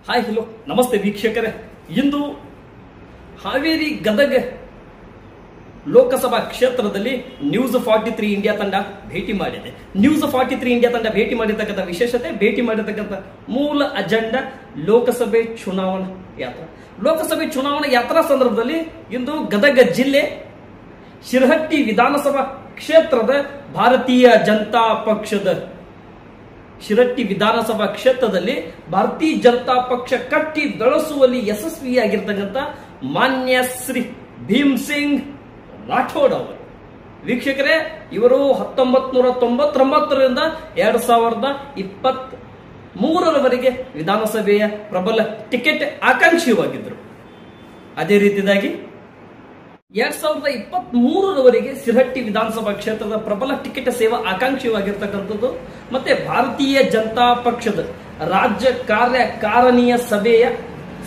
Hi hello ನಮಸ್ತೆ ವೀಕ್ಷಕರೇ. ಇಂದು ಹಾವೇರಿ ಗದಗ ಲೋಕಸಭಾ ಕ್ಷೇತ್ರದಲ್ಲಿ ನ್ಯೂಸ್ 43 ಇಂಡಿಯಾ ತಂಡ ಭೇಟಿ ಮಾಡಿದೆ. ನ್ಯೂಸ್ 43 ಇಂಡಿಯಾ ತಂಡ ಭೇಟಿ ಮಾಡಿರ್ತಕ್ಕಂಥ ವಿಶೇಷತೆ, ಭೇಟಿ ಮಾಡಿರ್ತಕ್ಕಂಥ ಮೂಲ ಅಜೆಂಡಾ ಲೋಕಸಭೆ ಚುನಾವಣಾ ಯಾತ್ರಾ. ಲೋಕಸಭೆ ಚುನಾವಣಾ ಯಾತ್ರಾ ಸಂದರ್ಭದಲ್ಲಿ ಇಂದು ಗದಗ ಜಿಲ್ಲೆ ಶಿರಹಟ್ಟಿ ವಿಧಾನಸಭಾ ಕ್ಷೇತ್ರದ ಭಾರತೀಯ ಜನತಾ ಪಕ್ಷದ ಶಿರಹಟ್ಟಿ ವಿಧಾನಸಭಾ ಕ್ಷೇತ್ರದಲ್ಲಿ ಭಾರತೀಯ ಜನತಾ ಪಕ್ಷ ಕಟ್ಟಿ ಬೆಳೆಸುವಲ್ಲಿ ಯಶಸ್ವಿಯಾಗಿರ್ತಕ್ಕಂಥ ಮಾನ್ಯ ಶ್ರೀ ಭೀಮ್ ಸಿಂಗ್ ರಾಠೋಡ್ ಅವರು. ವೀಕ್ಷಕರೇ, ಇವರು 1999ರಿಂದ 2023ರವರೆಗೆ ವಿಧಾನಸಭೆಯ ಪ್ರಬಲ ಟಿಕೆಟ್ ಆಕಾಂಕ್ಷಿಯಾಗಿದ್ದರು. ಅದೇ ರೀತಿಯಾಗಿ 2023ರವರೆಗೆ ಶಿರಹಟ್ಟಿ ವಿಧಾನಸಭಾ ಕ್ಷೇತ್ರದ ಪ್ರಬಲ ಟಿಕೆಟ್ ಸೇವಾ ಆಕಾಂಕ್ಷಿಯಾಗಿರ್ತಕ್ಕಂಥದ್ದು. ಮತ್ತೆ ಭಾರತೀಯ ಜನತಾ ಪಕ್ಷದ ರಾಜ್ಯ ಕಾರ್ಯಕಾರಿಣಿಯ ಸಭೆಯ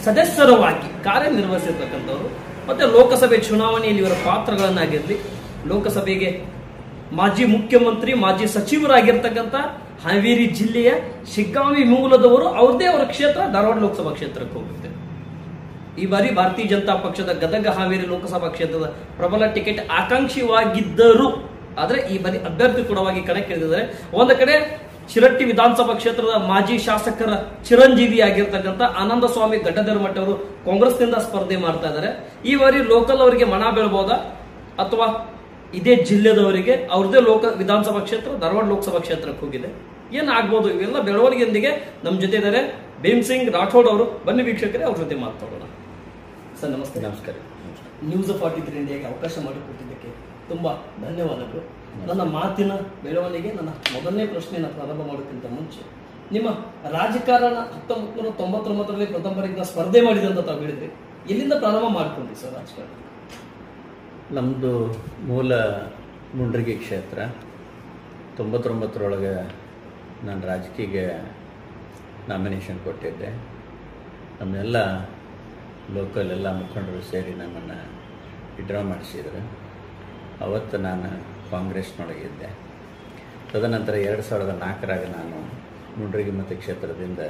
ಸದಸ್ಯರವಾಗಿ ಕಾರ್ಯನಿರ್ವಹಿಸಿರ್ತಕ್ಕಂಥವ್ರು. ಮತ್ತೆ ಲೋಕಸಭೆ ಚುನಾವಣೆಯಲ್ಲಿ ಇವರ ಪಾತ್ರಗಳನ್ನಾಗಿರಲಿ, ಲೋಕಸಭೆಗೆ ಮಾಜಿ ಮುಖ್ಯಮಂತ್ರಿ, ಮಾಜಿ ಸಚಿವರಾಗಿರ್ತಕ್ಕಂಥ ಹಾವೇರಿ ಜಿಲ್ಲೆಯ ಶಿಗ್ಗಾಂವಿ ಮೂಲದವರು. ಅವ್ರದೇ ಅವರ ಕ್ಷೇತ್ರ ಧಾರವಾಡ ಲೋಕಸಭಾ ಕ್ಷೇತ್ರಕ್ಕೆ ಹೋಗುತ್ತೆ. ಈ ಬಾರಿ ಭಾರತೀಯ ಜನತಾ ಪಕ್ಷದ ಗದಗ ಹಾವೇರಿ ಲೋಕಸಭಾ ಕ್ಷೇತ್ರದ ಪ್ರಬಲ ಟಿಕೆಟ್ ಆಕಾಂಕ್ಷಿಯಾಗಿದ್ದರು. ಆದ್ರೆ ಈ ಬಾರಿ ಅಭ್ಯರ್ಥಿ ಕೂಡವಾಗಿ ಕಣಕ್ಕಿಳಿದಿದ್ದಾರೆ. ಒಂದು ಕಡೆ ಶಿರಹಟ್ಟಿ ವಿಧಾನಸಭಾ ಕ್ಷೇತ್ರದ ಮಾಜಿ ಶಾಸಕರ ಚಿರಂಜೀವಿ ಆಗಿರ್ತಕ್ಕಂಥ ಆನಂದ ಸ್ವಾಮಿ ಗಡ್ಡದರಮಠ ಅವರು ಕಾಂಗ್ರೆಸ್ನಿಂದ ಸ್ಪರ್ಧೆ ಮಾಡ್ತಾ ಇದ್ದಾರೆ. ಈ ಬಾರಿ ಲೋಕಲ್ ಅವರಿಗೆ ಮನ ಬೀಳ್ಬೋದಾ ಅಥವಾ ಇದೇ ಜಿಲ್ಲೆದವರಿಗೆ ಅವ್ರದೇ ವಿಧಾನಸಭಾ ಕ್ಷೇತ್ರ ಧಾರವಾಡ ಲೋಕಸಭಾ ಕ್ಷೇತ್ರಕ್ಕೆ ಹೋಗಿದೆ, ಏನಾಗ್ಬೋದು? ಇವೆಲ್ಲ ಬೆಳವಣಿಗೆಯೊಂದಿಗೆ ನಮ್ಮ ಜೊತೆ ಇದ್ದಾರೆ ಭೀಮ್ ಸಿಂಗ್ ರಾಠೋಡ್ ಅವರು. ಬನ್ನಿ ವೀಕ್ಷಕರೇ, ಅವ್ರ ಜೊತೆ ಮಾತಾಡೋಣ. ಸರ್ ನಮಸ್ತೆ. ನಮಸ್ಕಾರ. ನ್ಯೂಸ್ 43 ಇಂಡಿಯಾಗೆ ಅವಕಾಶ ಮಾಡಿಕೊಟ್ಟಿದ್ದಕ್ಕೆ ತುಂಬಾ ಧನ್ಯವಾದಗಳು. ನನ್ನ ಮಾತಿನ ಬೆಳವಣಿಗೆ, ನನ್ನ ಮೊದಲನೇ ಪ್ರಶ್ನೆಯನ್ನು ಪ್ರಾರಂಭ ಮಾಡೋಕ್ಕಿಂತ ಮುಂಚೆ, ನಿಮ್ಮ ರಾಜಕಾರಣ 1999ರಲ್ಲಿ ಪ್ರಥಮ ಬಾರಿಗೆ ಸ್ಪರ್ಧೆ ಮಾಡಿದೆ ಅಂತ ತಾವು ಹೇಳಿದ್ರಿ. ಎಲ್ಲಿಂದ ಪ್ರಾರಂಭ ಮಾಡ್ಕೊಂಡ್ರಿ ಸರ್ ರಾಜಕಾರಣ? ನಮ್ಮದು ಮೂಲ ಮುಂಡ್ರಿಗಿ ಕ್ಷೇತ್ರ. 99ರೊಳಗೆ ನಾನು ರಾಜಕೀಯಕ್ಕೆ ನಾಮಿನೇಷನ್ ಕೊಟ್ಟಿದ್ದೆ. ನಮ್ಮೆಲ್ಲ ಲೋಕಲ್ ಎಲ್ಲ ಮುಖಂಡರು ಸೇರಿ ನಮ್ಮನ್ನು ವಿಡ್ರಾ ಮಾಡಿಸಿದ್ರು. ಅವತ್ತು ನಾನು ಕಾಂಗ್ರೆಸ್ನೊಳಗಿದ್ದೆ. ತದನಂತರ 2004ರಾಗ ನಾನು ಮುಂಡ್ರಿಗಿ ಮತಕ್ಷೇತ್ರದಿಂದ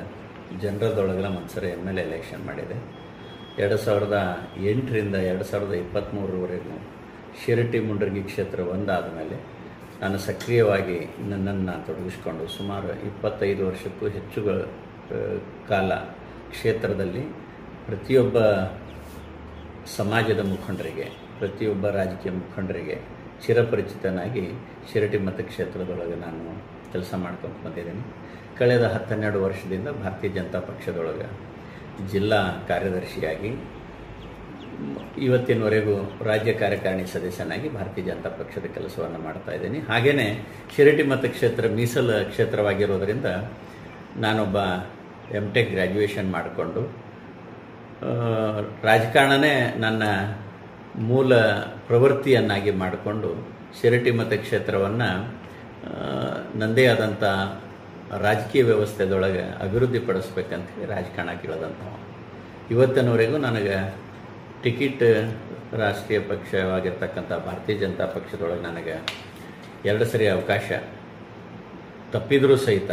ಜನರದೊಳಗೆಲ್ಲ ಒಂದ್ಸರಿ MLA ಎಲೆಕ್ಷನ್ ಮಾಡಿದೆ. 2008ರಿಂದ 2023ರವರೆಗೂ ಶಿರಹಟ್ಟಿ ಮುಂಡ್ರಿಗಿ ಕ್ಷೇತ್ರ ಒಂದಾದ ಮೇಲೆ ನಾನು ಸಕ್ರಿಯವಾಗಿ ನನ್ನನ್ನು ತೊಡಗಿಸಿಕೊಂಡು ಸುಮಾರು 25 ವರ್ಷಕ್ಕೂ ಹೆಚ್ಚು ಕಾಲ ಕ್ಷೇತ್ರದಲ್ಲಿ ಪ್ರತಿಯೊಬ್ಬ ಸಮಾಜದ ಮುಖಂಡರಿಗೆ, ಪ್ರತಿಯೊಬ್ಬ ರಾಜಕೀಯ ಮುಖಂಡರಿಗೆ ಚಿರಪರಿಚಿತನಾಗಿ ಶಿರಹಟ್ಟಿ ಮತಕ್ಷೇತ್ರದೊಳಗೆ ನಾನು ಕೆಲಸ ಮಾಡ್ಕೊಂಡು ಬಂದಿದ್ದೀನಿ. ಕಳೆದ 10-12 ವರ್ಷದಿಂದ ಭಾರತೀಯ ಜನತಾ ಪಕ್ಷದೊಳಗೆ ಜಿಲ್ಲಾ ಕಾರ್ಯದರ್ಶಿಯಾಗಿ ಇವತ್ತಿನವರೆಗೂ ರಾಜ್ಯ ಕಾರ್ಯಕಾರಿಣಿ ಸದಸ್ಯನಾಗಿ ಭಾರತೀಯ ಜನತಾ ಪಕ್ಷದ ಕೆಲಸವನ್ನು ಮಾಡ್ತಾ ಇದ್ದೀನಿ. ಹಾಗೆಯೇ ಶಿರಹಟ್ಟಿ ಮತಕ್ಷೇತ್ರ ಮೀಸಲು ಕ್ಷೇತ್ರವಾಗಿರೋದರಿಂದ ನಾನೊಬ್ಬ MTech ಗ್ರ್ಯಾಜುಯೇಷನ್ ಮಾಡಿಕೊಂಡು ರಾಜಕಾರಣನೇ ನನ್ನ ಮೂಲ ಪ್ರವೃತ್ತಿಯನ್ನಾಗಿ ಮಾಡಿಕೊಂಡು ಶಿರಹಟ್ಟಿ ಮತಕ್ಷೇತ್ರವನ್ನು ನನ್ನದೇ ಆದಂಥ ರಾಜಕೀಯ ವ್ಯವಸ್ಥೆದೊಳಗೆ ಅಭಿವೃದ್ಧಿ ಪಡಿಸ್ಬೇಕಂತೇಳಿ ರಾಜಕಾರಣಕ್ಕೆ ಇಳಿದಂಥವು. ಇವತ್ತಿನವರೆಗೂ ನನಗೆ ಟಿಕೆಟ್ ರಾಷ್ಟ್ರೀಯ ಪಕ್ಷವಾಗಿರ್ತಕ್ಕಂಥ ಭಾರತೀಯ ಜನತಾ ಪಕ್ಷದೊಳಗೆ ನನಗೆ 2 ಸರಿ ಅವಕಾಶ ತಪ್ಪಿದರೂ ಸಹಿತ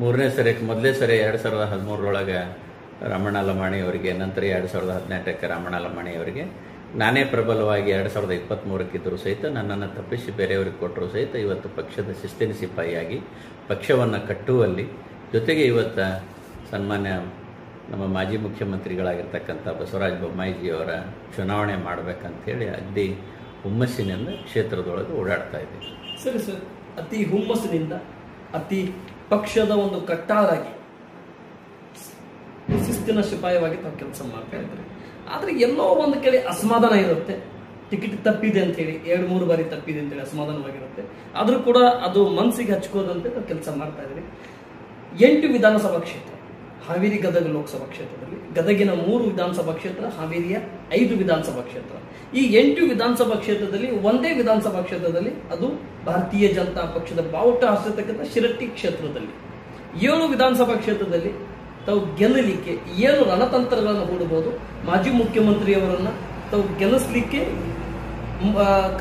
ಮೊದಲನೇ ಸರಿ 2013ರೊಳಗೆ ರಮಣ ಲಮಾಣಿ ಅವರಿಗೆ, ನಂತರ 2018ಕ್ಕೆ ರಮಣ ಲಮಾಣಿ ಅವರಿಗೆ ನಾನೇ ಪ್ರಬಲವಾಗಿ 2023ಕ್ಕಿದ್ದರೂ ಸಹಿತ ನನ್ನನ್ನು ತಪ್ಪಿಸಿ ಬೇರೆಯವರಿಗೆ ಕೊಟ್ಟರೂ ಸಹಿತ ಇವತ್ತು ಪಕ್ಷದ ಶಿಸ್ತಿನ ಸಿಪಾಯಿಯಾಗಿ ಪಕ್ಷವನ್ನು ಕಟ್ಟುವಲ್ಲಿ, ಜೊತೆಗೆ ಇವತ್ತು ಸನ್ಮಾನ್ಯ ನಮ್ಮ ಮಾಜಿ ಮುಖ್ಯಮಂತ್ರಿಗಳಾಗಿರ್ತಕ್ಕಂಥ ಬಸವರಾಜ ಬೊಮ್ಮಾಯಿಜಿಯವರ ಚುನಾವಣೆ ಮಾಡಬೇಕಂತೇಳಿ ಅತಿ ಹುಮ್ಮಸ್ಸಿನಿಂದ ಕ್ಷೇತ್ರದೊಳಗೆ ಓಡಾಡ್ತಾ ಇದ್ದೀವಿ. ಸರಿ ಸರ್, ಅತಿ ಹುಮ್ಮಸ್ಸಿನಿಂದ, ಅತಿ ಪಕ್ಷದ ಒಂದು ಕಟ್ಟಾರಾಗಿ, ಶಿಸ್ತಿನ ಸಿಪಾಯವಾಗಿ ತಾವು ಕೆಲಸ ಮಾಡ್ತಾ ಇದ್ದಾರೆ. ಆದ್ರೆ ಎಲ್ಲೋ ಒಂದು ಕಡೆ ಅಸಮಾಧಾನ ಇರುತ್ತೆ. ಟಿಕೆಟ್ ತಪ್ಪಿದೆ ಅಂತ ಹೇಳಿ 2-3 ಬಾರಿ ತಪ್ಪಿದೆ ಅಂತೇಳಿ ಅಸಮಾಧಾನವಾಗಿರುತ್ತೆ. ಆದ್ರೂ ಕೂಡ ಅದು ಮನಸ್ಸಿಗೆ ಹಚ್ಕೋದಂತೆ ತಾವು ಕೆಲಸ ಮಾಡ್ತಾ ಇದ್ದಾರೆ. 8 ವಿಧಾನಸಭಾ ಕ್ಷೇತ್ರ ಹಾವೇರಿ ಗದಗ ಲೋಕಸಭಾ ಕ್ಷೇತ್ರದಲ್ಲಿ, ಗದಗಿನ 3 ವಿಧಾನಸಭಾ ಕ್ಷೇತ್ರ, ಹಾವೇರಿಯ 5 ವಿಧಾನಸಭಾ ಕ್ಷೇತ್ರ. ಈ 8 ವಿಧಾನಸಭಾ ಕ್ಷೇತ್ರದಲ್ಲಿ ಒಂದೇ ವಿಧಾನಸಭಾ ಕ್ಷೇತ್ರದಲ್ಲಿ, ಅದು ಭಾರತೀಯ ಜನತಾ ಪಕ್ಷದ ಬಾವುಟ ಹಾರಿಸಿರ್ತಕ್ಕಂಥ ಶಿರಹಟ್ಟಿ ಕ್ಷೇತ್ರದಲ್ಲಿ 7 ವಿಧಾನಸಭಾ ಕ್ಷೇತ್ರದಲ್ಲಿ ತಾವು ಗೆಲ್ಲಲಿಕ್ಕೆ ಏನು ರಣತಂತ್ರಗಳನ್ನು ಹೂಡಬಹುದು? ಮಾಜಿ ಮುಖ್ಯಮಂತ್ರಿಯವರನ್ನ ತಾವು ಗೆಲ್ಲಿಸಲಿಕ್ಕೆ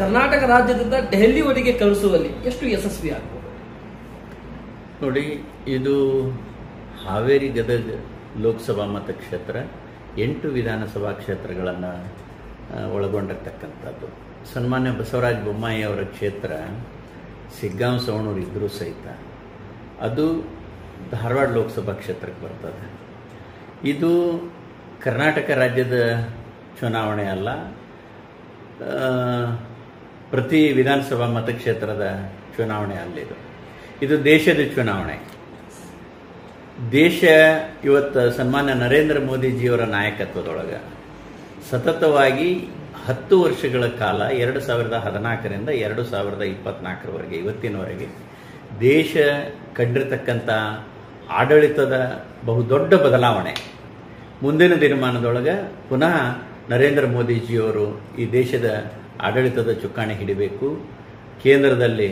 ಕರ್ನಾಟಕ ರಾಜ್ಯದಿಂದ ದೆಹಲಿವರೆಗೆ ಕಳಿಸುವಲ್ಲಿ ಎಷ್ಟು ಯಶಸ್ವಿ ಆಗ್ಬೋದು? ನೋಡಿ, ಇದು ಹಾವೇರಿ ಗದಗ ಲೋಕಸಭಾ ಮತಕ್ಷೇತ್ರ, 8 ವಿಧಾನಸಭಾ ಕ್ಷೇತ್ರಗಳನ್ನು ಒಳಗೊಂಡಿರ್ತಕ್ಕಂಥದ್ದು. ಸನ್ಮಾನ್ಯ ಬಸವರಾಜ ಬೊಮ್ಮಾಯಿ ಅವರ ಕ್ಷೇತ್ರ ಸಿಗ್ಗಾಂವ್ ಸವಣೂರು ಇದ್ದರೂ ಸಹಿತ ಅದು ಧಾರವಾಡ ಲೋಕಸಭಾ ಕ್ಷೇತ್ರಕ್ಕೆ ಬರ್ತದೆ. ಇದು ಕರ್ನಾಟಕ ರಾಜ್ಯದ ಚುನಾವಣೆ ಅಲ್ಲ, ಪ್ರತಿ ವಿಧಾನಸಭಾ ಮತಕ್ಷೇತ್ರದ ಚುನಾವಣೆ ಅಲ್ಲಿದು. ಇದು ದೇಶದ ಚುನಾವಣೆ. ದೇಶ ಇವತ್ತು ಸನ್ಮಾನ್ಯ ನರೇಂದ್ರ ಮೋದಿಜಿಯವರ ನಾಯಕತ್ವದೊಳಗೆ ಸತತವಾಗಿ 10 ವರ್ಷಗಳ ಕಾಲ 2014ರಿಂದ 2024ರವರೆಗೆ ಇವತ್ತಿನವರೆಗೆ ದೇಶ ಕಂಡಿರ್ತಕ್ಕಂಥ ಆಡಳಿತದ ಬಹುದೊಡ್ಡ ಬದಲಾವಣೆ. ಮುಂದಿನ ದಿನಮಾನದೊಳಗೆ ಪುನಃ ನರೇಂದ್ರ ಮೋದಿಜಿಯವರು ಈ ದೇಶದ ಆಡಳಿತದ ಚುಕ್ಕಾಣಿ ಹಿಡಿಬೇಕು. ಕೇಂದ್ರದಲ್ಲಿ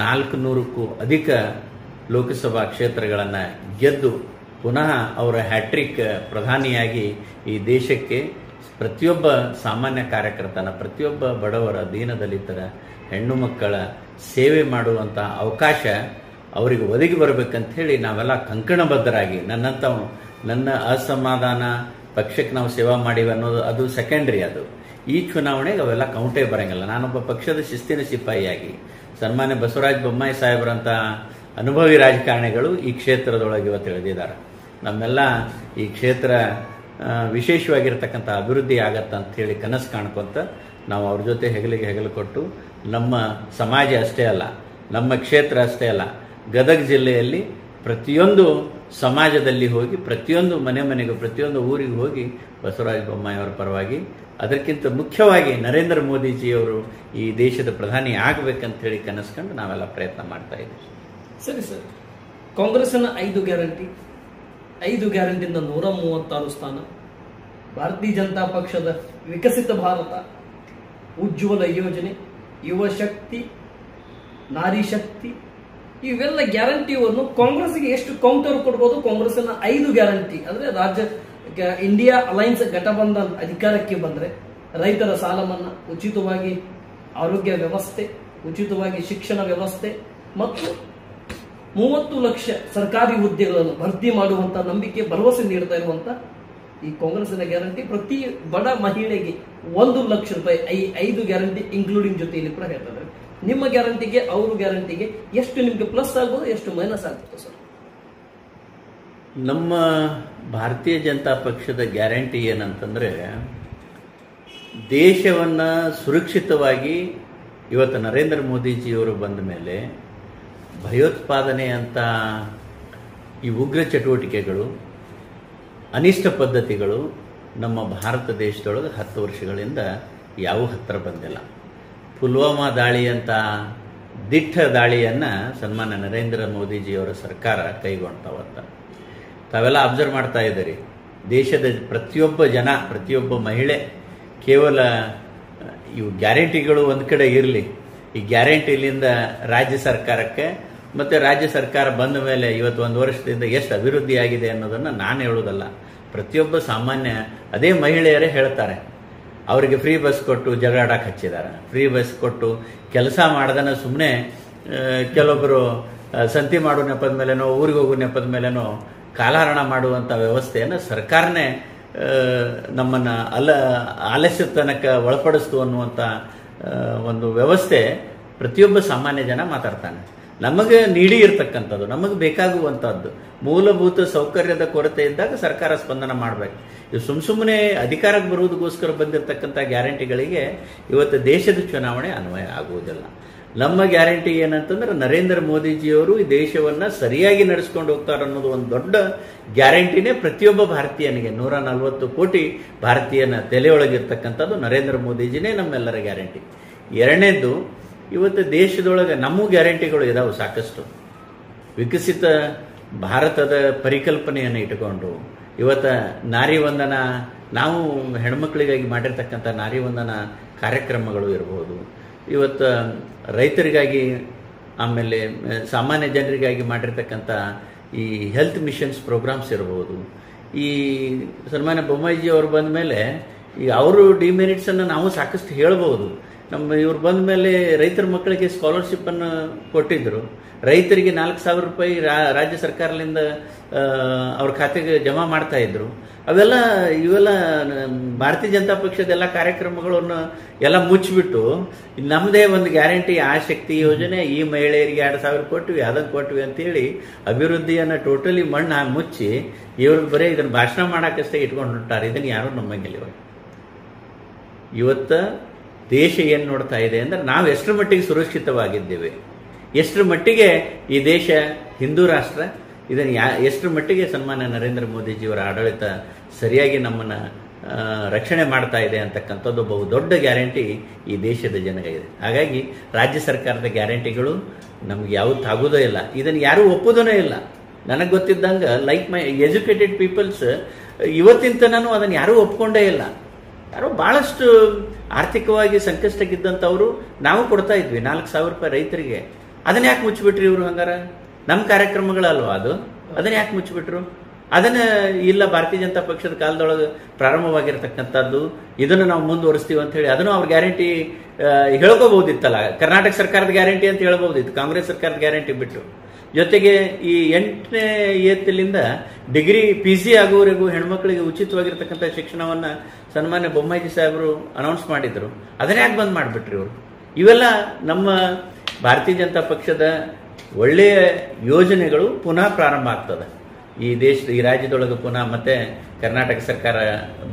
400ಕ್ಕೂ ಅಧಿಕ ಲೋಕಸಭಾ ಕ್ಷೇತ್ರಗಳನ್ನು ಗೆದ್ದು ಪುನಃ ಅವರ ಹ್ಯಾಟ್ರಿಕ್ ಪ್ರಧಾನಿಯಾಗಿ ಈ ದೇಶಕ್ಕೆ ಪ್ರತಿಯೊಬ್ಬ ಸಾಮಾನ್ಯ ಕಾರ್ಯಕರ್ತನ, ಪ್ರತಿಯೊಬ್ಬ ಬಡವರ, ದೀನದಲಿತರ, ಹೆಣ್ಣು ಮಕ್ಕಳ ಸೇವೆ ಮಾಡುವಂಥ ಅವಕಾಶ ಅವರಿಗೆ ಒದಗಿ ಬರಬೇಕಂತ ಹೇಳಿ ನಾವೆಲ್ಲ ಕಂಕಣಬದ್ಧರಾಗಿ, ನನ್ನ ಅಸಮಾಧಾನ ಪಕ್ಷಕ್ಕೆ ನಾವು ಸೇವಾ ಮಾಡಿವಿ ಅನ್ನೋದು ಅದು ಸೆಕೆಂಡ್ರಿ. ಅದು ಈ ಚುನಾವಣೆಗೆ ಅವೆಲ್ಲ ಕೌಂಟೇ ಬರಂಗಿಲ್ಲ. ನಾನೊಬ್ಬ ಪಕ್ಷದ ಶಿಸ್ತಿನ ಸಿಪಾಯಿಯಾಗಿ ಸನ್ಮಾನ್ಯ ಬಸವರಾಜ ಬೊಮ್ಮಾಯಿ ಸಾಹೇಬರಂಥ ಅನುಭವಿ ರಾಜಕಾರಣಿಗಳು ಈ ಕ್ಷೇತ್ರದೊಳಗೆ ಇವತ್ತು ಇಳಿದಿದ್ದಾರೆ. ನಮ್ಮೆಲ್ಲ ಈ ಕ್ಷೇತ್ರ ವಿಶೇಷವಾಗಿರ್ತಕ್ಕಂಥ ಅಭಿವೃದ್ಧಿ ಆಗತ್ತಂತ ಹೇಳಿ ಕನಸು ಕಾಣ್ಕೊಂತ ನಾವು ಅವ್ರ ಜೊತೆ ಹೆಗಲಿಗೆ ಹೆಗಲು ಕೊಟ್ಟು ನಮ್ಮ ಸಮಾಜ ಅಷ್ಟೇ ಅಲ್ಲ, ನಮ್ಮ ಕ್ಷೇತ್ರ ಅಷ್ಟೇ ಅಲ್ಲ, ಗದಗ ಜಿಲ್ಲೆಯಲ್ಲಿ ಪ್ರತಿಯೊಂದು ಸಮಾಜದಲ್ಲಿ ಹೋಗಿ, ಪ್ರತಿಯೊಂದು ಮನೆಗೂ, ಪ್ರತಿಯೊಂದು ಊರಿಗೆ ಹೋಗಿ ಬಸವರಾಜ ಬೊಮ್ಮಾಯಿ ಅವರ ಪರವಾಗಿ, ಅದಕ್ಕಿಂತ ಮುಖ್ಯವಾಗಿ ನರೇಂದ್ರ ಮೋದಿಜಿಯವರು ಈ ದೇಶದ ಪ್ರಧಾನಿ ಆಗಬೇಕಂತ ಹೇಳಿ ಕನಸ್ಕೊಂಡು ನಾವೆಲ್ಲ ಪ್ರಯತ್ನ ಮಾಡ್ತಾ ಇದ್ದೀವಿ. ಸರಿ ಸರ್, ಕಾಂಗ್ರೆಸ್ನ 5 ಗ್ಯಾರಂಟಿಯಿಂದ 136 ಸ್ಥಾನ, ಭಾರತೀಯ ಜನತಾ ಪಕ್ಷದ ವಿಕಸಿತ ಭಾರತ, ಉಜ್ವಲ ಯೋಜನೆ, ಯುವ ಶಕ್ತಿ, ನಾರಿ ಶಕ್ತಿ, ಇವೆಲ್ಲ ಗ್ಯಾರಂಟಿಯನ್ನು ಕಾಂಗ್ರೆಸ್ಗೆ ಎಷ್ಟು ಕೌಂಟರ್ ಕೊಡ್ಬೋದು? ಕಾಂಗ್ರೆಸ್ನ 5 ಗ್ಯಾರಂಟಿ ಅಂದ್ರೆ ರಾಜ್ಯ ಇಂಡಿಯಾ ಅಲೈನ್ಸ್ ಘಟಬಂಧನ್ ಅಧಿಕಾರಕ್ಕೆ ಬಂದ್ರೆ ರೈತರ ಸಾಲ ಮನ್ನಾ, ಉಚಿತವಾಗಿ ಆರೋಗ್ಯ ವ್ಯವಸ್ಥೆ, ಉಚಿತವಾಗಿ ಶಿಕ್ಷಣ ವ್ಯವಸ್ಥೆ ಮತ್ತು 30 ಲಕ್ಷ ಸರ್ಕಾರಿ ಹುದ್ದೆಗಳನ್ನು ಭರ್ತಿ ಮಾಡುವಂತ ನಂಬಿಕೆ, ಭರವಸೆ ನೀಡ್ತಾ ಇರುವಂತ ಈ ಕಾಂಗ್ರೆಸ್ನ ಗ್ಯಾರಂಟಿ ಪ್ರತಿ ಬಡ ಮಹಿಳೆಗೆ 1 ಲಕ್ಷ ರೂಪಾಯಿ, 5 ಗ್ಯಾರಂಟಿ ಇನ್ಕ್ಲೂಡಿಂಗ್ ಜೊತೆಯಲ್ಲಿ ಕೂಡ ಹೇಳ್ತಾರೆ. ನಿಮ್ಮ ಗ್ಯಾರಂಟಿಗೆ ಅವ್ರ ಗ್ಯಾರಂಟಿಗೆ ಎಷ್ಟು ನಿಮ್ಗೆ ಪ್ಲಸ್ ಆಗ್ಬೋದು, ಎಷ್ಟು ಮೈನಸ್ ಆಗ್ಬೋದು ಸರ್? ನಮ್ಮ ಭಾರತೀಯ ಜನತಾ ಪಕ್ಷದ ಗ್ಯಾರಂಟಿ ಏನಂತಂದ್ರೆ, ದೇಶವನ್ನ ಸುರಕ್ಷಿತವಾಗಿ ಇವತ್ತು ನರೇಂದ್ರ ಮೋದಿಜಿಯವರು ಬಂದ ಮೇಲೆ ಭಯೋತ್ಪಾದನೆ ಅಂತ ಈ ಉಗ್ರ ಚಟುವಟಿಕೆಗಳು, ಅನಿಷ್ಟ ಪದ್ಧತಿಗಳು ನಮ್ಮ ಭಾರತ ದೇಶದೊಳಗೆ 10 ವರ್ಷಗಳಿಂದ ಯಾವ ಹತ್ತಿರ ಬಂದಿಲ್ಲ. ಪುಲ್ವಾಮಾ ದಾಳಿ ಅಂತ ದಿಟ್ಟ ದಾಳಿಯನ್ನು ಸನ್ಮಾನ್ಯ ನರೇಂದ್ರ ಮೋದಿಜಿಯವರ ಸರ್ಕಾರ ಕೈಗೊಂಡವತ್ತ ತಾವೆಲ್ಲ ಅಬ್ಸರ್ವ್ ಮಾಡ್ತಾ ಇದ್ದೀರಿ. ದೇಶದ ಪ್ರತಿಯೊಬ್ಬ ಜನ, ಪ್ರತಿಯೊಬ್ಬ ಮಹಿಳೆ ಕೇವಲ ಇವು ಗ್ಯಾರಂಟಿಗಳು ಒಂದು ಕಡೆ ಇರಲಿ, ಈ ಗ್ಯಾರಂಟಿಲಿಂದ ರಾಜ್ಯ ಸರ್ಕಾರಕ್ಕೆ ಮತ್ತು ರಾಜ್ಯ ಸರ್ಕಾರ ಬಂದ ಮೇಲೆ ಇವತ್ತು 1 ವರ್ಷದಿಂದ ಎಷ್ಟು ಅಭಿವೃದ್ಧಿ ಆಗಿದೆ ಅನ್ನೋದನ್ನು ನಾನು ಹೇಳೋದಲ್ಲ, ಪ್ರತಿಯೊಬ್ಬ ಸಾಮಾನ್ಯ ಅದೇ ಮಹಿಳೆಯರೇ ಹೇಳ್ತಾರೆ. ಅವರಿಗೆ ಫ್ರೀ ಬಸ್ ಕೊಟ್ಟು ಜಗಳಾಡಕ್ಕೆ ಹಚ್ಚಿದ್ದಾರೆ, ಫ್ರೀ ಬಸ್ ಕೊಟ್ಟು ಕೆಲಸ ಮಾಡ್ದನ ಸುಮ್ಮನೆ ಕೆಲವೊಬ್ಬರು ಸಂತಿ ಮಾಡೋ ನೆಪದ ಮೇಲೇನೋ, ಊರಿಗೆ ಹೋಗೋ ನೆಪದ ಮೇಲೇನೋ ಕಾಲಹರಣ ಮಾಡುವಂಥ ವ್ಯವಸ್ಥೆಯನ್ನು ಸರ್ಕಾರನೇ ನಮ್ಮನ್ನು ಆಲಸ್ಯತನಕ್ಕೆ ಒಳಪಡಿಸ್ತು ಅನ್ನುವಂಥ ಒಂದು ವ್ಯವಸ್ಥೆ ಪ್ರತಿಯೊಬ್ಬ ಸಾಮಾನ್ಯ ಜನ ಮಾತಾಡ್ತಾನೆ. ನಮಗೆ ನೀಡಿ ಇರ್ತಕ್ಕಂಥದ್ದು, ನಮಗೆ ಬೇಕಾಗುವಂಥದ್ದು ಮೂಲಭೂತ ಸೌಕರ್ಯದ ಕೊರತೆ ಇದ್ದಾಗ ಸರ್ಕಾರ ಸ್ಪಂದನ ಮಾಡಬೇಕು. ಇದು ಸುಮ್ಮನೆ ಅಧಿಕಾರಕ್ಕೆ ಬರುವುದಕ್ಕೋಸ್ಕರ ಬಂದಿರತಕ್ಕಂಥ ಗ್ಯಾರಂಟಿಗಳಿಗೆ ಇವತ್ತು ದೇಶದ ಚುನಾವಣೆ ಅನ್ವಯ ಆಗುವುದಿಲ್ಲ. ನಮ್ಮ ಗ್ಯಾರಂಟಿ ಏನಂತಂದ್ರೆ, ನರೇಂದ್ರ ಮೋದಿಜಿಯವರು ಈ ದೇಶವನ್ನ ಸರಿಯಾಗಿ ನಡೆಸ್ಕೊಂಡು ಹೋಗ್ತಾರೆ ಅನ್ನೋದು ಒಂದು ದೊಡ್ಡ ಗ್ಯಾರಂಟಿನೇ ಪ್ರತಿಯೊಬ್ಬ ಭಾರತೀಯನಿಗೆ. 140 ಕೋಟಿ ಭಾರತೀಯನ ತಲೆಯೊಳಗಿರ್ತಕ್ಕಂಥದ್ದು ನರೇಂದ್ರ ಮೋದಿಜಿನೇ ನಮ್ಮೆಲ್ಲರ ಗ್ಯಾರಂಟಿ. ಎರಡನೇದು, ಇವತ್ತು ದೇಶದೊಳಗೆ ನಮ್ಮ ಗ್ಯಾರಂಟಿಗಳು ಇದಾವೆ ಸಾಕಷ್ಟು. ವಿಕಸಿತ ಭಾರತದ ಪರಿಕಲ್ಪನೆಯನ್ನು ಇಟ್ಟುಕೊಂಡು ಇವತ್ತು ನಾರಿ ವಂದನ, ನಾವು ಹೆಣ್ಮಕ್ಳಿಗಾಗಿ ಮಾಡಿರ್ತಕ್ಕಂಥ ನಾರಿ ವಂದನ ಕಾರ್ಯಕ್ರಮಗಳು ಇರಬಹುದು, ಇವತ್ತು ರೈತರಿಗಾಗಿ, ಆಮೇಲೆ ಸಾಮಾನ್ಯ ಜನರಿಗಾಗಿ ಮಾಡಿರ್ತಕ್ಕಂಥ ಈ ಹೆಲ್ತ್ ಮಿಷನ್ಸ್ ಪ್ರೋಗ್ರಾಮ್ಸ್ ಇರಬಹುದು. ಈ ಸನ್ಮಾನ್ಯ ಬೊಮ್ಮಾಯಿಜಿ ಅವರು ಬಂದ ಮೇಲೆ ಈ ಅವರು ಡಿಮೆರಿಟ್ಸನ್ನು ನಾವು ಸಾಕಷ್ಟು ಹೇಳ್ಬೋದು. ನಮ್ಮ ಇವ್ರು ಬಂದ ಮೇಲೆ ರೈತರ ಮಕ್ಕಳಿಗೆ ಸ್ಕಾಲರ್ಶಿಪ್ ಅನ್ನು ಕೊಟ್ಟಿದ್ರು. ರೈತರಿಗೆ 4,000 ರೂಪಾಯಿ ರಾಜ್ಯ ಸರ್ಕಾರದಿಂದ ಅವ್ರ ಖಾತೆಗೆ ಜಮಾ ಮಾಡ್ತಾ ಇದ್ರು. ಇವೆಲ್ಲ ಭಾರತೀಯ ಜನತಾ ಪಕ್ಷದ ಎಲ್ಲ ಕಾರ್ಯಕ್ರಮಗಳನ್ನು ಎಲ್ಲ ಮುಚ್ಚಿಬಿಟ್ಟು ನಮ್ಮದೇ ಒಂದು ಗ್ಯಾರಂಟಿ ಆ ಶಕ್ತಿ ಯೋಜನೆ, ಈ ಮಹಿಳೆಯರಿಗೆ 2,000 ಕೊಟ್ವಿ, ಅದನ್ನು ಕೊಟ್ವಿ ಅಂತೇಳಿ ಅಭಿವೃದ್ಧಿಯನ್ನು ಟೋಟಲಿ ಮಣ್ಣು ಮುಚ್ಚಿ ಇವರು ಬರೀ ಇದನ್ನು ಭಾಷಣ ಮಾಡೋಕ್ಕಷ್ಟೇ ಇಟ್ಕೊಂಡು ಹೊಂಟಾರೆ. ಇದನ್ನು ಯಾರು ನಂಬಂಗಿಲ್ಲ. ಇವತ್ತು ದೇಶ ಏನು ನೋಡ್ತಾ ಇದೆ ಅಂದ್ರೆ ನಾವು ಎಷ್ಟರ ಮಟ್ಟಿಗೆ ಸುರಕ್ಷಿತವಾಗಿದ್ದೇವೆ, ಎಷ್ಟರ ಮಟ್ಟಿಗೆ ಈ ದೇಶ ಹಿಂದೂ ರಾಷ್ಟ್ರ, ಇದನ್ನು ಎಷ್ಟರ ಮಟ್ಟಿಗೆ ಸನ್ಮಾನ್ಯ ನರೇಂದ್ರ ಮೋದಿಜಿಯವರ ಆಡಳಿತ ಸರಿಯಾಗಿ ನಮ್ಮನ್ನು ರಕ್ಷಣೆ ಮಾಡ್ತಾ ಇದೆ ಅಂತಕ್ಕಂಥದ್ದು ಬಹು ದೊಡ್ಡ ಗ್ಯಾರಂಟಿ ಈ ದೇಶದ ಜನಗೆ ಇದೆ. ಹಾಗಾಗಿ ರಾಜ್ಯ ಸರ್ಕಾರದ ಗ್ಯಾರಂಟಿಗಳು ನಮ್ಗೆ ಯಾವತ್ತೂ ಆಗೋದೇ ಇಲ್ಲ, ಇದನ್ನು ಯಾರೂ ಒಪ್ಪೋದೂ ಇಲ್ಲ. ನನಗೆ ಗೊತ್ತಿದ್ದಂಗೆ ಲೈಕ್ ಮೈ ಎಜುಕೇಟೆಡ್ ಪೀಪಲ್ಸ್ ಇವತ್ತಿನ ತನೂ ಅದನ್ನು ಯಾರೂ ಒಪ್ಕೊಂಡೇ ಇಲ್ಲ. ಯಾರೋ ಭಾಳಷ್ಟು ಆರ್ಥಿಕವಾಗಿ ಸಂಕಷ್ಟಕ್ಕಿದ್ದಂಥವ್ರು ನಾವು ಕೊಡ್ತಾ ಇದ್ವಿ 4,000 ರೂಪಾಯಿ ರೈತರಿಗೆ. ಅದನ್ನ ಯಾಕೆ ಮುಚ್ಚಿಬಿಟ್ರಿ ಇವರು? ಹಂಗಾರ ನಮ್ಮ ಕಾರ್ಯಕ್ರಮಗಳಲ್ವಾ ಅದು? ಅದನ್ನ ಯಾಕೆ ಮುಚ್ಚಿಬಿಟ್ರು? ಅದನ್ನ ಇಲ್ಲ ಭಾರತೀಯ ಜನತಾ ಪಕ್ಷದ ಕಾಲದೊಳಗೆ ಪ್ರಾರಂಭವಾಗಿರ್ತಕ್ಕಂಥದ್ದು, ಇದನ್ನು ನಾವು ಮುಂದುವರಿಸ್ತೀವಿ ಅಂತ ಹೇಳಿ ಅದನ್ನು ಅವ್ರ ಗ್ಯಾರಂಟಿ ಹೇಳ್ಕೋಬಹುದಿತ್ತಲ್ಲ. ಕರ್ನಾಟಕ ಸರ್ಕಾರದ ಗ್ಯಾರಂಟಿ ಅಂತ ಹೇಳ್ಬಹುದಿತ್ತು, ಕಾಂಗ್ರೆಸ್ ಸರ್ಕಾರದ ಗ್ಯಾರಂಟಿ ಬಿಟ್ಟು. ಜೊತೆಗೆ ಈ 8ನೇ ಏತಿಲಿಂದ ಡಿಗ್ರಿ PG ಆಗುವವರೆಗೂ ಹೆಣ್ಮಕ್ಳಿಗೆ ಉಚಿತವಾಗಿರ್ತಕ್ಕಂಥ ಶಿಕ್ಷಣವನ್ನು ಸನ್ಮಾನ್ಯ ಬೊಮ್ಮಾಯಿ ಸಾಹೇಬರು ಅನೌನ್ಸ್ ಮಾಡಿದ್ರು. ಅದನ್ನ ಯಾಕೆ ಬಂದ್ ಮಾಡಿಬಿಟ್ರಿ ಇವರು? ಇವೆಲ್ಲ ನಮ್ಮ ಭಾರತೀಯ ಜನತಾ ಪಕ್ಷದ ಒಳ್ಳೆಯ ಯೋಜನೆಗಳು ಪುನಃ ಪ್ರಾರಂಭ ಆಗ್ತದೆ ಈ ರಾಜ್ಯದೊಳಗೆ ಪುನಃ. ಮತ್ತೆ ಕರ್ನಾಟಕ ಸರ್ಕಾರ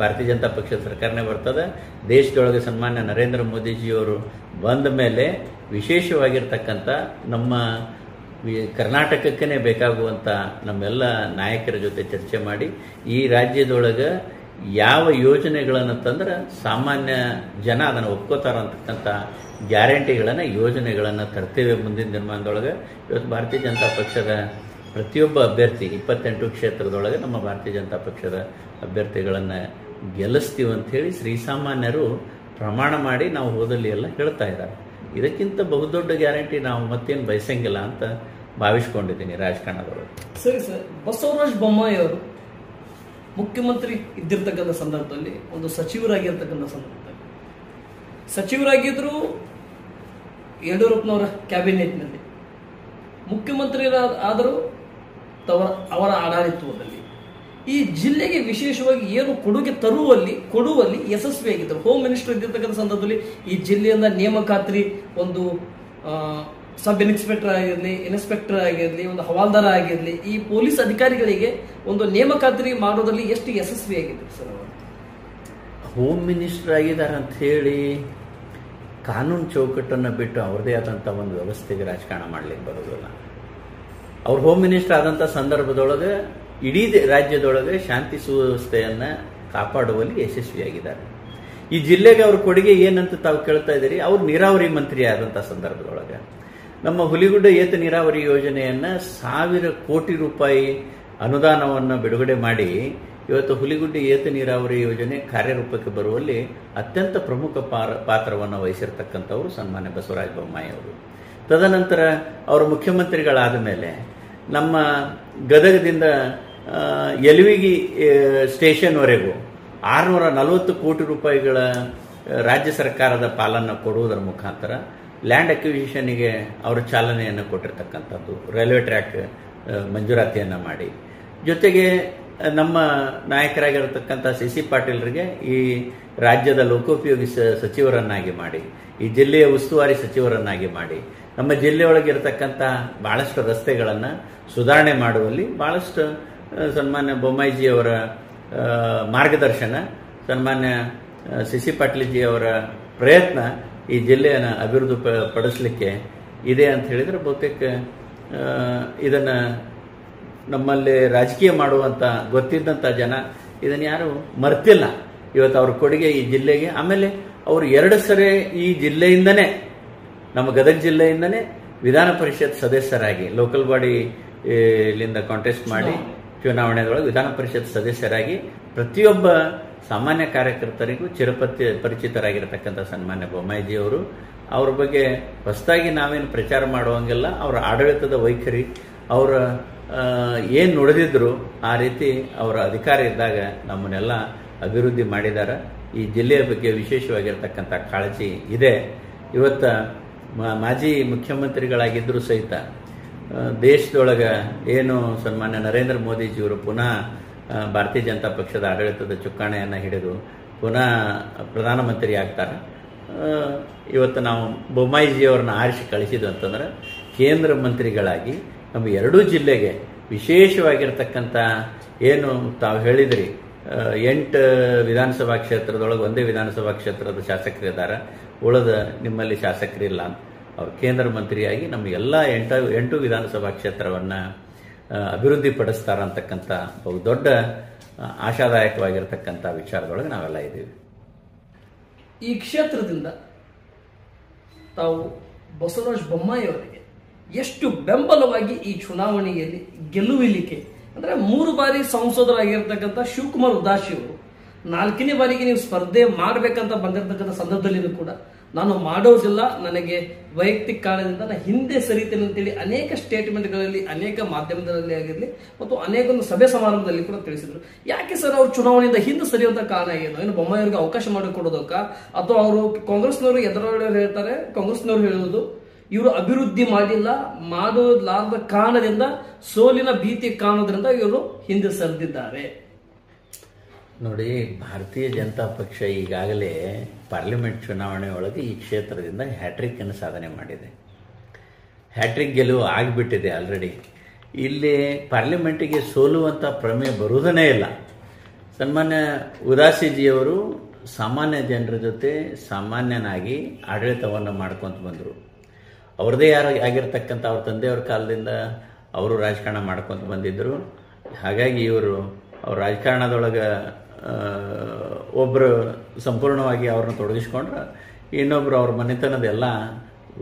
ಭಾರತೀಯ ಜನತಾ ಪಕ್ಷದ ಸರ್ಕಾರನೇ ಬರ್ತದೆ. ದೇಶದೊಳಗೆ ಸನ್ಮಾನ್ಯ ನರೇಂದ್ರ ಮೋದಿಜಿಯವರು ಬಂದ ಮೇಲೆ ವಿಶೇಷವಾಗಿರ್ತಕ್ಕಂಥ ನಮ್ಮ ಕರ್ನಾಟಕಕ್ಕೇ ಬೇಕಾಗುವಂಥ ನಮ್ಮೆಲ್ಲ ನಾಯಕರ ಜೊತೆ ಚರ್ಚೆ ಮಾಡಿ ಈ ರಾಜ್ಯದೊಳಗೆ ಯಾವ ಯೋಜನೆಗಳನ್ನು ತಂದ್ರೆ ಸಾಮಾನ್ಯ ಜನ ಅದನ್ನು ಒಪ್ಕೋತಾರ ಅಂತಕ್ಕಂಥ ಗ್ಯಾರಂಟಿಗಳನ್ನು ಯೋಜನೆಗಳನ್ನು ತರ್ತೇವೆ ಮುಂದಿನ ದಿನಮಾನದೊಳಗೆ. ಇವತ್ತು ಭಾರತೀಯ ಜನತಾ ಪಕ್ಷದ ಪ್ರತಿಯೊಬ್ಬ ಅಭ್ಯರ್ಥಿ 28 ಕ್ಷೇತ್ರದೊಳಗೆ ನಮ್ಮ ಭಾರತೀಯ ಜನತಾ ಪಕ್ಷದ ಅಭ್ಯರ್ಥಿಗಳನ್ನು ಗೆಲ್ಲಿಸ್ತೀವಿ ಅಂಥೇಳಿ ಶ್ರೀಸಾಮಾನ್ಯರು ಪ್ರಮಾಣ ಮಾಡಿ ನಾವು ಹೋದಲ್ಲಿ ಎಲ್ಲ ಹೇಳ್ತಾ ಇದ್ದಾರೆ. ಇದಕ್ಕಿಂತ ಬಹುದೊಡ್ಡ ಗ್ಯಾರಂಟಿ ನಾವು ಮತ್ತೇನು ಬಯಸಂಗಿಲ್ಲ ಅಂತ ಭಾವಿಸ್ಕೊಂಡಿದ್ದೀನಿ ರಾಜಕಾರಣದೊಳಗೆ. ಸರಿ ಸರ್, ಬಸವರಾಜ ಬೊಮ್ಮಾಯಿ ಅವರು ಮುಖ್ಯಮಂತ್ರಿ ಇದ್ದಿರ್ತಕ್ಕಂಥ ಸಂದರ್ಭದಲ್ಲಿ ಒಂದು ಸಚಿವರಾಗಿರ್ತಕ್ಕಂಥ ಸಂದರ್ಭದಲ್ಲಿ ಸಚಿವರಾಗಿದ್ರು ಯಡಿಯೂರಪ್ಪನವರ ಕ್ಯಾಬಿನೆಟ್ನಲ್ಲಿ, ಮುಖ್ಯಮಂತ್ರಿ ಆದರೂ ಅವರ ಆಡಳಿತದಲ್ಲಿ ಈ ಜಿಲ್ಲೆಗೆ ವಿಶೇಷವಾಗಿ ಏನು ಕೊಡುಗೆ ಕೊಡುವಲ್ಲಿ ಯಶಸ್ವಿಯಾಗಿದ್ದರು. ಹೋಮ್ ಮಿನಿಸ್ಟರ್ ಇದ್ದಿರ್ತಕ್ಕಂಥ ಸಂದರ್ಭದಲ್ಲಿ ಈ ಜಿಲ್ಲೆಯಿಂದ ನೇಮಕಾತಿ ಒಂದು ಸಬ್ ಇನ್ಸ್ಪೆಕ್ಟರ್ ಆಗಿರಲಿ, ಇನ್ಸ್ಪೆಕ್ಟರ್ ಆಗಿರಲಿ, ಒಂದು ಹವಾಲ್ದಾರ ಆಗಿರಲಿ, ಈ ಪೊಲೀಸ್ ಅಧಿಕಾರಿಗಳಿಗೆ ಒಂದು ನೇಮಕಾತಿ ಮಾಡೋದ್ರಲ್ಲಿ ಎಷ್ಟು ಯಶಸ್ವಿಯಾಗಿದ್ರು ಸರ್ ಅವರು? ಹೋಮ್ ಮಿನಿಸ್ಟರ್ ಆಗಿದ್ದಾರೆ ಅಂತ ಹೇಳಿ ಕಾನೂನು ಚೌಕಟ್ಟನ್ನು ಬಿಟ್ಟು ಅವ್ರದೇ ಆದಂಥ ಒಂದು ವ್ಯವಸ್ಥೆಗೆ ರಾಜಕಾರಣ ಮಾಡ್ಲಿಕ್ಕೆ ಬರೋದಿಲ್ಲ. ಅವ್ರು ಹೋಮ್ ಮಿನಿಸ್ಟರ್ ಆದಂಥ ಸಂದರ್ಭದೊಳಗೆ ಇಡೀ ರಾಜ್ಯದೊಳಗೆ ಶಾಂತಿ ಸುವ್ಯವಸ್ಥೆಯನ್ನು ಕಾಪಾಡುವಲ್ಲಿ ಯಶಸ್ವಿಯಾಗಿದ್ದಾರೆ. ಈ ಜಿಲ್ಲೆಗೆ ಅವ್ರ ಕೊಡುಗೆ ಏನಂತ ತಾವು ಕೇಳ್ತಾ ಇದ್ದೀರಿ. ಅವ್ರು ನೀರಾವರಿ ಮಂತ್ರಿ ಆದಂಥ ಸಂದರ್ಭದೊಳಗೆ ನಮ್ಮ ಹುಲಿಗುಡ್ಡ ಏತ ನೀರಾವರಿ ಯೋಜನೆಯನ್ನು 1,000 ಕೋಟಿ ರೂಪಾಯಿ ಅನುದಾನವನ್ನು ಬಿಡುಗಡೆ ಮಾಡಿ ಇವತ್ತು ಹುಲಿಗುಡ್ಡ ಏತ ನೀರಾವರಿ ಯೋಜನೆ ಕಾರ್ಯರೂಪಕ್ಕೆ ಬರುವಲ್ಲಿ ಅತ್ಯಂತ ಪ್ರಮುಖ ಪಾತ್ರವನ್ನು ವಹಿಸಿರ್ತಕ್ಕಂಥವ್ರು ಸನ್ಮಾನ್ಯ ಬಸವರಾಜ ಬೊಮ್ಮಾಯಿ ಅವರು. ತದನಂತರ ಅವರು ಮುಖ್ಯಮಂತ್ರಿಗಳಾದ ಮೇಲೆ ನಮ್ಮ ಗದಗದಿಂದ ಯಲವಿಗಿ ಸ್ಟೇಷನ್ವರೆಗೂ 640 ಕೋಟಿ ರೂಪಾಯಿಗಳ ರಾಜ್ಯ ಸರ್ಕಾರದ ಪಾಲನ್ನು ಕೊಡುವುದರ ಮುಖಾಂತರ ಲ್ಯಾಂಡ್ ಅಕ್ವಿಸಿಷನ್ಗೆ ಅವರು ಚಾಲನೆಯನ್ನು ಕೊಟ್ಟಿರ್ತಕ್ಕಂಥದ್ದು, ರೈಲ್ವೆ ಟ್ರ್ಯಾಕ್ ಮಂಜೂರಾತಿಯನ್ನು ಮಾಡಿ, ಜೊತೆಗೆ ನಮ್ಮ ನಾಯಕರಾಗಿರತಕ್ಕಂಥ CC ಪಾಟೀಲ್ರಿಗೆ ಈ ರಾಜ್ಯದ ಲೋಕೋಪಯೋಗಿ ಸಚಿವರನ್ನಾಗಿ ಮಾಡಿ, ಈ ಜಿಲ್ಲೆಯ ಉಸ್ತುವಾರಿ ಸಚಿವರನ್ನಾಗಿ ಮಾಡಿ, ನಮ್ಮ ಜಿಲ್ಲೆಯೊಳಗಿರತಕ್ಕಂಥ ಬಹಳಷ್ಟು ರಸ್ತೆಗಳನ್ನು ಸುಧಾರಣೆ ಮಾಡುವಲ್ಲಿ ಬಹಳಷ್ಟು ಸನ್ಮಾನ್ಯ ಬೊಮ್ಮಾಯಿಜಿಯವರ ಮಾರ್ಗದರ್ಶನ, ಸನ್ಮಾನ್ಯ CC ಪಾಟೀಲ್ಜಿಯವರ ಪ್ರಯತ್ನ ಈ ಜಿಲ್ಲೆಯನ್ನು ಅಭಿವೃದ್ಧಿ ಪಡಿಸಲಿಕ್ಕೆ ಇದೆ ಅಂತ ಹೇಳಿದರೆ ಬಹುತೇಕ ಇದನ್ನು ನಮ್ಮಲ್ಲಿ ರಾಜಕೀಯ ಮಾಡುವಂಥ ಗೊತ್ತಿದ್ದಂಥ ಜನ ಇದನ್ನು ಯಾರು ಮರ್ತಿಲ್ಲ. ಇವತ್ತು ಅವ್ರ ಕೊಡುಗೆ ಈ ಜಿಲ್ಲೆಗೆ. ಆಮೇಲೆ ಅವರು 2 ಸರಿ ಈ ಜಿಲ್ಲೆಯಿಂದನೇ, ನಮ್ಮ ಗದಗ ಜಿಲ್ಲೆಯಿಂದನೇ ವಿಧಾನ ಪರಿಷತ್ ಸದಸ್ಯರಾಗಿ ಲೋಕಲ್ ಬಾಡಿ ಇಲ್ಲಿಂದ ಕಾಂಟೆಸ್ಟ್ ಮಾಡಿ ಚುನಾವಣೆದೊಳಗೆ ವಿಧಾನ ಪರಿಷತ್ ಸದಸ್ಯರಾಗಿ ಪ್ರತಿಯೊಬ್ಬ ಸಾಮಾನ್ಯ ಕಾರ್ಯಕರ್ತರಿಗೂ ಪರಿಚಿತರಾಗಿರತಕ್ಕಂಥ ಸನ್ಮಾನ್ಯ ಬೊಮ್ಮಾಯಿಜಿಯವರು. ಅವ್ರ ಬಗ್ಗೆ ಹೊಸದಾಗಿ ನಾವೇನು ಪ್ರಚಾರ ಮಾಡುವಂಗಿಲ್ಲ. ಅವರ ಆಡಳಿತದ ವೈಖರಿ, ಅವರ ಏನು ನುಡಿದಿದ್ರು ಆ ರೀತಿ ಅವರ ಅಧಿಕಾರ ಇದ್ದಾಗ ನಮ್ಮನ್ನೆಲ್ಲ ಅಭಿವೃದ್ಧಿ ಮಾಡಿದ್ದಾರೆ. ಈ ಜಿಲ್ಲೆಯ ಬಗ್ಗೆ ವಿಶೇಷವಾಗಿರ್ತಕ್ಕಂಥ ಕಾಳಜಿ ಇದೆ. ಇವತ್ತು ಮಾಜಿ ಮುಖ್ಯಮಂತ್ರಿಗಳಾಗಿದ್ದರೂ ಸಹಿತ ದೇಶದೊಳಗೆ ಏನು ಸನ್ಮಾನ್ಯ ನರೇಂದ್ರ ಮೋದಿಜಿಯವರು ಪುನಃ ಭಾರತೀಯ ಜನತಾ ಪಕ್ಷದ ಆಡಳಿತದ ಚುಕ್ಕಾಣಿಯನ್ನು ಹಿಡಿದು ಪುನಃ ಪ್ರಧಾನಮಂತ್ರಿ ಆಗ್ತಾರೆ. ಇವತ್ತು ನಾವು ಬೊಮ್ಮಾಯಿಜಿಯವ್ರನ್ನ ಆರಿಸಿ ಕಳಿಸಿದ್ದು ಅಂತಂದ್ರೆ ಕೇಂದ್ರ ಮಂತ್ರಿಗಳಾಗಿ ನಮ್ಮ ಎರಡೂ ಜಿಲ್ಲೆಗೆ ವಿಶೇಷವಾಗಿರ್ತಕ್ಕಂಥ ಏನು ತಾವು ಹೇಳಿದ್ರಿ 8 ವಿಧಾನಸಭಾ ಕ್ಷೇತ್ರದೊಳಗೆ ಒಂದೇ ವಿಧಾನಸಭಾ ಕ್ಷೇತ್ರದ ಶಾಸಕರಿದ್ದಾರೆ, ಉಳಿದ ನಿಮ್ಮಲ್ಲಿ ಶಾಸಕರಿಲ್ಲ ಅಂತ ಅವ್ರು ಕೇಂದ್ರ ಮಂತ್ರಿಯಾಗಿ ನಮ್ಮ ಎಲ್ಲ 8 ವಿಧಾನಸಭಾ ಕ್ಷೇತ್ರವನ್ನು ಅಭಿವೃದ್ಧಿಪಡಿಸ್ತಾರಂತಕ್ಕಂಥ ಬಹು ದೊಡ್ಡ ಆಶಾದಾಯಕವಾಗಿರ್ತಕ್ಕಂಥ ವಿಚಾರದೊಳಗೆ ನಾವೆಲ್ಲ ಇದ್ದೀವಿ. ಈ ಕ್ಷೇತ್ರದಿಂದ ತಾವು ಬಸವರಾಜ ಬೊಮ್ಮಾಯಿ ಅವರಿಗೆ ಎಷ್ಟು ಬೆಂಬಲವಾಗಿ ಈ ಚುನಾವಣೆಯಲ್ಲಿ ಗೆಲ್ಲುವಿಲಿಕ್ಕೆ, ಅಂದರೆ 3 ಬಾರಿ ಸಂಸದರಾಗಿರ್ತಕ್ಕಂಥ ಶಿವಕುಮಾರ್ ಉದಾಸಿ ಅವರು 4ನೇ ಬಾರಿಗೆ ನೀವು ಸ್ಪರ್ಧೆ ಮಾಡಬೇಕಂತ ಬಂದಿರತಕ್ಕಂಥ ಸಂದರ್ಭದಲ್ಲಿಯೂ ಕೂಡ ನಾನು ಮಾಡೋದಿಲ್ಲ, ನನಗೆ ವೈಯಕ್ತಿಕ ಕಾರಣದಿಂದ ನಾನು ಹಿಂದೆ ಸರಿತೇನೆ ಅಂತೇಳಿ ಅನೇಕ ಸ್ಟೇಟ್ಮೆಂಟ್ಗಳಲ್ಲಿ, ಅನೇಕ ಮಾಧ್ಯಮದಲ್ಲಿ ಆಗಿರಲಿ ಮತ್ತು ಅನೇಕ ಒಂದು ಸಭೆ ಸಮಾರಂಭದಲ್ಲಿ ಕೂಡ ತಿಳಿಸಿದ್ರು. ಯಾಕೆ ಸರ್ ಅವ್ರು ಚುನಾವಣೆಯಿಂದ ಹಿಂದೆ ಸರಿಯುವಂತ ಕಾರಣ ಏನು ಬೊಮ್ಮಾಯಿಯವರಿಗೆ ಅವಕಾಶ ಮಾಡಿಕೊಡೋದಕ್ಕ, ಅಥವಾ ಅವರು ಕಾಂಗ್ರೆಸ್ನವರು ಎದುರು ಹೇಳ್ತಾರೆ, ಕಾಂಗ್ರೆಸ್ನವರು ಹೇಳುವುದು ಇವರು ಅಭಿವೃದ್ಧಿ ಮಾಡಿಲ್ಲ, ಮಾಡಲಾರದ ಕಾರಣದಿಂದ, ಸೋಲಿನ ಭೀತಿ ಕಾರಣದಿಂದ ಇವರು ಹಿಂದೆ ಸರಿದಿದ್ದಾರೆ? ನೋಡಿ, ಭಾರತೀಯ ಜನತಾ ಪಕ್ಷ ಈಗಾಗಲೇ ಪಾರ್ಲಿಮೆಂಟ್ ಚುನಾವಣೆ ಒಳಗೆ ಈ ಕ್ಷೇತ್ರದಿಂದ ಹ್ಯಾಟ್ರಿಕ್ ಅನ್ನು ಸಾಧನೆ ಮಾಡಿದೆ. ಹ್ಯಾಟ್ರಿಕ್ ಗೆಲುವು ಆಗಿಬಿಟ್ಟಿದೆ ಆಲ್ರೆಡಿ. ಇಲ್ಲಿ ಪಾರ್ಲಿಮೆಂಟಿಗೆ ಸೋಲುವಂಥ ಪ್ರಮೇಯ ಬರುವುದನೇ ಇಲ್ಲ. ಸನ್ಮಾನ್ಯ ಉದಾಸಿಜಿಯವರು ಸಾಮಾನ್ಯ ಜನರ ಜೊತೆ ಸಾಮಾನ್ಯನಾಗಿ ಆಡಳಿತವನ್ನು ಮಾಡ್ಕೊತ ಬಂದರು. ಅವ್ರದ್ದೇ ಆಗಿರ್ತಕ್ಕಂಥ ಅವ್ರ ತಂದೆಯವ್ರ ಕಾಲದಿಂದ ಅವರು ರಾಜಕಾರಣ ಮಾಡ್ಕೊತ ಬಂದಿದ್ದರು. ಹಾಗಾಗಿ ಇವರು ಅವ್ರ ರಾಜಕಾರಣದೊಳಗೆ ಒಬ್ಬರು ಸಂಪೂರ್ಣವಾಗಿ ಅವ್ರನ್ನ ತೊಡಗಿಸ್ಕೊಂಡ್ರೆ ಇನ್ನೊಬ್ಬರು ಅವ್ರ ಮನೆತನದ ಎಲ್ಲ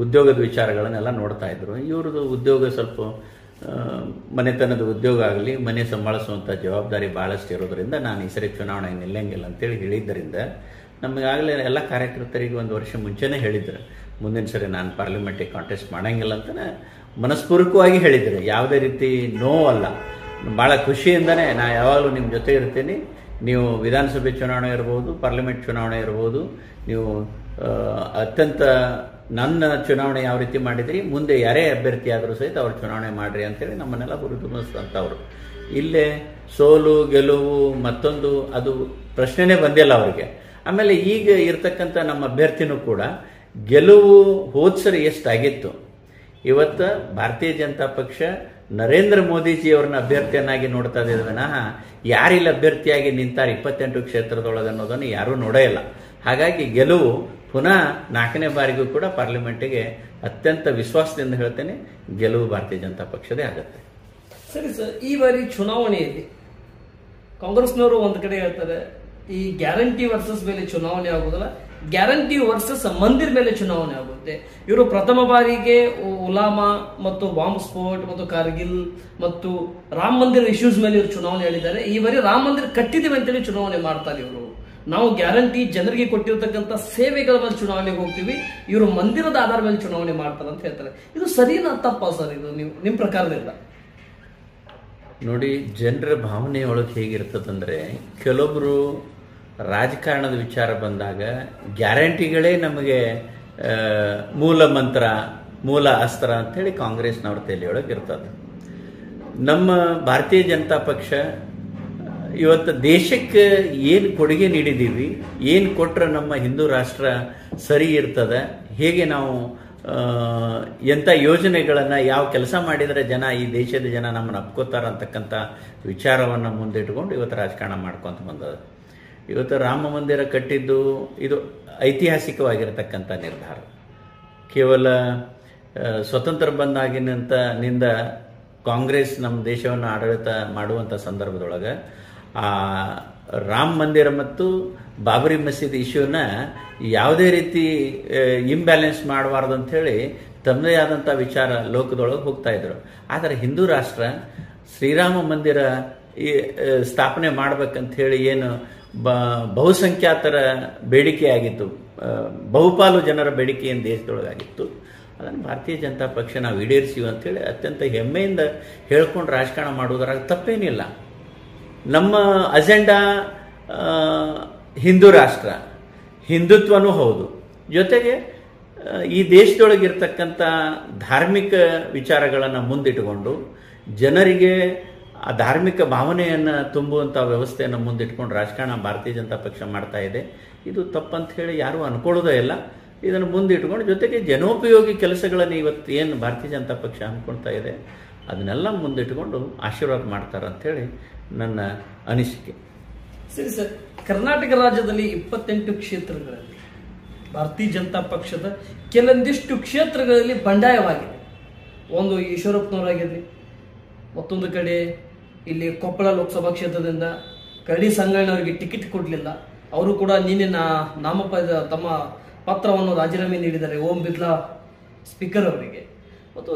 ಉದ್ಯೋಗದ ವಿಚಾರಗಳನ್ನೆಲ್ಲ ನೋಡ್ತಾ ಇದ್ರು. ಇವ್ರದ್ದು ಉದ್ಯೋಗ ಸ್ವಲ್ಪ ಮನೆತನದ ಉದ್ಯೋಗ ಆಗಲಿ, ಮನೆ ಸಂಭಾಳಿಸುವಂಥ ಜವಾಬ್ದಾರಿ ಭಾಳಷ್ಟು ಇರೋದ್ರಿಂದ ನಾನು ಈ ಸರಿ ಚುನಾವಣೆಗೆ ನಿಲ್ಲಂಗಿಲ್ಲ ಅಂತೇಳಿ ಹೇಳಿದ್ದರಿಂದ ನಮಗಾಗಲೇ ಎಲ್ಲ ಕಾರ್ಯಕರ್ತರಿಗೆ 1 ವರ್ಷ ಮುಂಚೆನೇ ಹೇಳಿದ್ರು, ಮುಂದಿನ ಸರಿ ನಾನು ಪಾರ್ಲಿಮೆಂಟಿಗೆ ಕಾಂಟೆಸ್ಟ್ ಮಾಡಂಗಿಲ್ಲ ಅಂತಲೇ ಮನಸ್ಪೂರ್ವಕವಾಗಿ ಹೇಳಿದ್ರು. ಯಾವುದೇ ರೀತಿ ನೋವಲ್ಲ, ಭಾಳ ಖುಷಿಯಿಂದನೇ ನಾ ಯಾವಾಗಲೂ ನಿಮ್ಮ ಜೊತೆ ಇರ್ತೀನಿ. ನೀವು ವಿಧಾನಸಭೆ ಚುನಾವಣೆ ಇರ್ಬೋದು, ಪಾರ್ಲಿಮೆಂಟ್ ಚುನಾವಣೆ ಇರ್ಬೋದು, ನೀವು ಅತ್ಯಂತ ನನ್ನ ಚುನಾವಣೆ ಯಾವ ರೀತಿ ಮಾಡಿದ್ರಿ, ಮುಂದೆ ಯಾರೇ ಅಭ್ಯರ್ಥಿ ಆದರೂ ಸಹಿತ ಅವ್ರು ಚುನಾವಣೆ ಮಾಡಿರಿ ಅಂತೇಳಿ ನಮ್ಮನ್ನೆಲ್ಲ ಹುರಿದುಂಬಿಸ್ತಂಥವ್ರು. ಇಲ್ಲೇ ಸೋಲು ಗೆಲುವು ಮತ್ತೊಂದು ಅದು ಪ್ರಶ್ನೆನೇ ಬಂದಿಲ್ಲ ಅವ್ರಿಗೆ. ಆಮೇಲೆ ಈಗ ಇರ್ತಕ್ಕಂಥ ನಮ್ಮ ಅಭ್ಯರ್ಥಿನೂ ಕೂಡ ಗೆಲುವು ಹೋದ್ಸರಿ ಎಷ್ಟಾಗಿತ್ತು, ಇವತ್ತು ಭಾರತೀಯ ಜನತಾ ಪಕ್ಷ ನರೇಂದ್ರ ಮೋದಿಜಿಯವ್ರನ್ನ ಅಭ್ಯರ್ಥಿಯನ್ನಾಗಿ ನೋಡ್ತಾ ಇದ್ದೀವಿ ವಿನಃ ಯಾರಿಲ್ಲ ಅಭ್ಯರ್ಥಿಯಾಗಿ ನಿಂತಾರೆ 28 ಕ್ಷೇತ್ರದೊಳಗೆ ಅನ್ನೋದನ್ನು ಯಾರೂ ನೋಡೇ ಇಲ್ಲ. ಹಾಗಾಗಿ ಗೆಲುವು ಪುನಃ 4ನೇ ಬಾರಿಗೂ ಕೂಡ ಪಾರ್ಲಿಮೆಂಟಿಗೆ ಅತ್ಯಂತ ವಿಶ್ವಾಸದಿಂದ ಹೇಳ್ತೇನೆ, ಗೆಲುವು ಭಾರತೀಯ ಜನತಾ ಪಕ್ಷದೇ ಆಗುತ್ತೆ. ಸರಿ ಸರ್, ಈ ಬಾರಿ ಚುನಾವಣೆಯಲ್ಲಿ ಕಾಂಗ್ರೆಸ್ನವರು ಒಂದು ಕಡೆ ಹೇಳ್ತಾರೆ ಈ ಗ್ಯಾರಂಟಿ ವರ್ಸಸ್ ಮೇಲೆ ಚುನಾವಣೆ ಆಗುವುದಿಲ್ಲ, ಗ್ಯಾರಂಟಿ ವರ್ಸಸ್ ಮಂದಿರ್ ಮೇಲೆ ಚುನಾವಣೆ ಆಗುತ್ತೆ. ಇವರು ಪ್ರಥಮ ಬಾರಿಗೆ ಉಲಾಮಾ ಮತ್ತು ಬಾಂಬ್ ಸ್ಫೋಟ್ ಮತ್ತು ಕಾರ್ಗಿಲ್ ಮತ್ತು ರಾಮ ಮಂದಿರ ಇಶ್ಯೂಸ್ ಮೇಲೆ ಇವರು ಚುನಾವಣೆ ಹೇಳಿದ್ದಾರೆ. ಈ ಬಾರಿ ರಾಮ ಮಂದಿರ ಕಟ್ಟಿದ್ದೀವಿ ಅಂತೇಳಿ ಚುನಾವಣೆ ಮಾಡ್ತಾರೆ ಇವರು. ನಾವು ಗ್ಯಾರಂಟಿ ಜನರಿಗೆ ಕೊಟ್ಟಿರ್ತಕ್ಕಂಥ ಸೇವೆಗಳ ಮೇಲೆ ಚುನಾವಣೆಗೆ ಹೋಗ್ತೀವಿ, ಇವರು ಮಂದಿರದ ಆಧಾರ ಮೇಲೆ ಚುನಾವಣೆ ಮಾಡ್ತಾರೆ ಅಂತ ಹೇಳ್ತಾರೆ. ಇದು ಸರಿನಾ ತಪ್ಪಾ ಸರ್? ಇದು ನಿಮ್ಮ ಪ್ರಕಾರದಿಂದ ನೋಡಿ, ಜನರ ಭಾವನೆಯೊಳಗೆ ಹೇಗಿರ್ತದಂದ್ರೆ, ಕೆಲವೊಬ್ರು ರಾಜಕಾರಣದ ವಿಚಾರ ಬಂದಾಗ ಗ್ಯಾರಂಟಿಗಳೇ ನಮಗೆ ಮೂಲ ಮಂತ್ರ, ಮೂಲ ಅಸ್ತ್ರ ಅಂಥೇಳಿ ಕಾಂಗ್ರೆಸ್ನವ್ರ ತಲೆಯೊಳಗೆ ಇರ್ತದೆ. ನಮ್ಮ ಭಾರತೀಯ ಜನತಾ ಪಕ್ಷ ಇವತ್ತು ದೇಶಕ್ಕೆ ಏನು ಕೊಡುಗೆ ನೀಡಿದ್ದೀವಿ, ಏನು ಕೊಟ್ಟರೆ ನಮ್ಮ ಹಿಂದೂ ರಾಷ್ಟ್ರ ಸರಿ ಇರ್ತದೆ, ಹೇಗೆ ನಾವು ಎಂಥ ಯೋಜನೆಗಳನ್ನು ಯಾವ ಕೆಲಸ ಮಾಡಿದರೆ ಜನ, ಈ ದೇಶದ ಜನ ನಮ್ಮನ್ನು ಅಪ್ಕೋತಾರ ಅಂತಕ್ಕಂಥ ವಿಚಾರವನ್ನು ಮುಂದಿಟ್ಕೊಂಡು ಇವತ್ತು ರಾಜಕಾರಣ ಮಾಡ್ಕೊತ ಬಂದದ. ಇವತ್ತು ರಾಮ ಮಂದಿರ ಕಟ್ಟಿದ್ದು ಇದು ಐತಿಹಾಸಿಕವಾಗಿರತಕ್ಕಂಥ ನಿರ್ಧಾರ. ಕೇವಲ ಸ್ವತಂತ್ರ ಬಂದಾಗಿನಿಂದ ಕಾಂಗ್ರೆಸ್ ನಮ್ಮ ದೇಶವನ್ನು ಆಡಳಿತ ಮಾಡುವಂಥ ಸಂದರ್ಭದೊಳಗೆ ಆ ರಾಮ ಮಂದಿರ ಮತ್ತು ಬಾಬರಿ ಮಸೀದಿ ಇಶ್ಯೂನ ಯಾವುದೇ ರೀತಿ ಇಂಬ್ಯಾಲೆನ್ಸ್ ಮಾಡಬಾರ್ದು ಅಂಥೇಳಿ ತಮ್ಮದೇ ಆದಂಥ ವಿಚಾರ ಲೋಕದೊಳಗೆ ಹೋಗ್ತಾ ಇದ್ರು. ಆದರೆ ಹಿಂದೂ ರಾಷ್ಟ್ರ ಶ್ರೀರಾಮ ಮಂದಿರ ಸ್ಥಾಪನೆ ಮಾಡ್ಬೇಕಂತ ಹೇಳಿ ಏನು ಬಹುಸಂಖ್ಯಾತರ ಬೇಡಿಕೆ ಆಗಿತ್ತು, ಬಹುಪಾಲು ಜನರ ಬೇಡಿಕೆ ಏನು ದೇಶದೊಳಗಾಗಿತ್ತು, ಅದನ್ನು ಭಾರತೀಯ ಜನತಾ ಪಕ್ಷ ನಾವು ಈಡೇರಿಸಿವಿ ಅಂತೇಳಿ ಅತ್ಯಂತ ಹೆಮ್ಮೆಯಿಂದ ಹೇಳ್ಕೊಂಡು ರಾಜಕಾರಣ ಮಾಡುವುದರಾಗ ತಪ್ಪೇನಿಲ್ಲ. ನಮ್ಮ ಅಜೆಂಡಾ ಹಿಂದೂ ರಾಷ್ಟ್ರ, ಹಿಂದುತ್ವನೂ ಹೌದು, ಜೊತೆಗೆ ಈ ದೇಶದೊಳಗಿರ್ತಕ್ಕಂಥ ಧಾರ್ಮಿಕ ವಿಚಾರಗಳನ್ನು ಮುಂದಿಟ್ಟುಕೊಂಡು ಜನರಿಗೆ ಆ ಧಾರ್ಮಿಕ ಭಾವನೆಯನ್ನು ತುಂಬುವಂಥ ವ್ಯವಸ್ಥೆಯನ್ನು ಮುಂದಿಟ್ಕೊಂಡು ರಾಜಕಾರಣ ಭಾರತೀಯ ಜನತಾ ಪಕ್ಷ ಮಾಡ್ತಾ ಇದೆ. ಇದು ತಪ್ಪಂತ ಹೇಳಿ ಯಾರೂ ಅನ್ಕೊಳ್ಳೋದೇ ಇಲ್ಲ. ಇದನ್ನು ಮುಂದಿಟ್ಕೊಂಡು ಜೊತೆಗೆ ಜನೋಪಯೋಗಿ ಕೆಲಸಗಳನ್ನು ಇವತ್ತು ಏನು ಭಾರತೀಯ ಜನತಾ ಪಕ್ಷ ಅಂದ್ಕೊಳ್ತಾ ಇದೆ ಅದನ್ನೆಲ್ಲ ಮುಂದಿಟ್ಕೊಂಡು ಆಶೀರ್ವಾದ ಮಾಡ್ತಾರೆ ಅಂಥೇಳಿ ನನ್ನ ಅನಿಸಿಕೆ. ಸರಿ ಸರ್, ಕರ್ನಾಟಕ ರಾಜ್ಯದಲ್ಲಿ 28 ಕ್ಷೇತ್ರಗಳಲ್ಲಿ ಭಾರತೀಯ ಜನತಾ ಪಕ್ಷದ ಕೆಲವೊಂದಿಷ್ಟು ಕ್ಷೇತ್ರಗಳಲ್ಲಿ ಬಂಡಾಯವಾಗಿದೆ. ಒಂದು ಈಶ್ವರಪ್ಪನವರಾಗಿರಲಿ, ಮತ್ತೊಂದು ಕಡೆ ಇಲ್ಲಿ ಕೊಪ್ಪಳ ಲೋಕಸಭಾ ಕ್ಷೇತ್ರದಿಂದ ಕರಡಿ ಸಂಗಣ್ಣವರಿಗೆ ಟಿಕೆಟ್ ಕೊಡಲಿಲ್ಲ. ಅವರು ಕೂಡ ನಿನ್ನೆ ತಮ್ಮ ಪತ್ರವನ್ನು ರಾಜೀನಾಮೆ ನೀಡಿದ್ದಾರೆ ಓಂ ಬಿರ್ಲಾ ಸ್ಪೀಕರ್ ಅವರಿಗೆ. ಮತ್ತು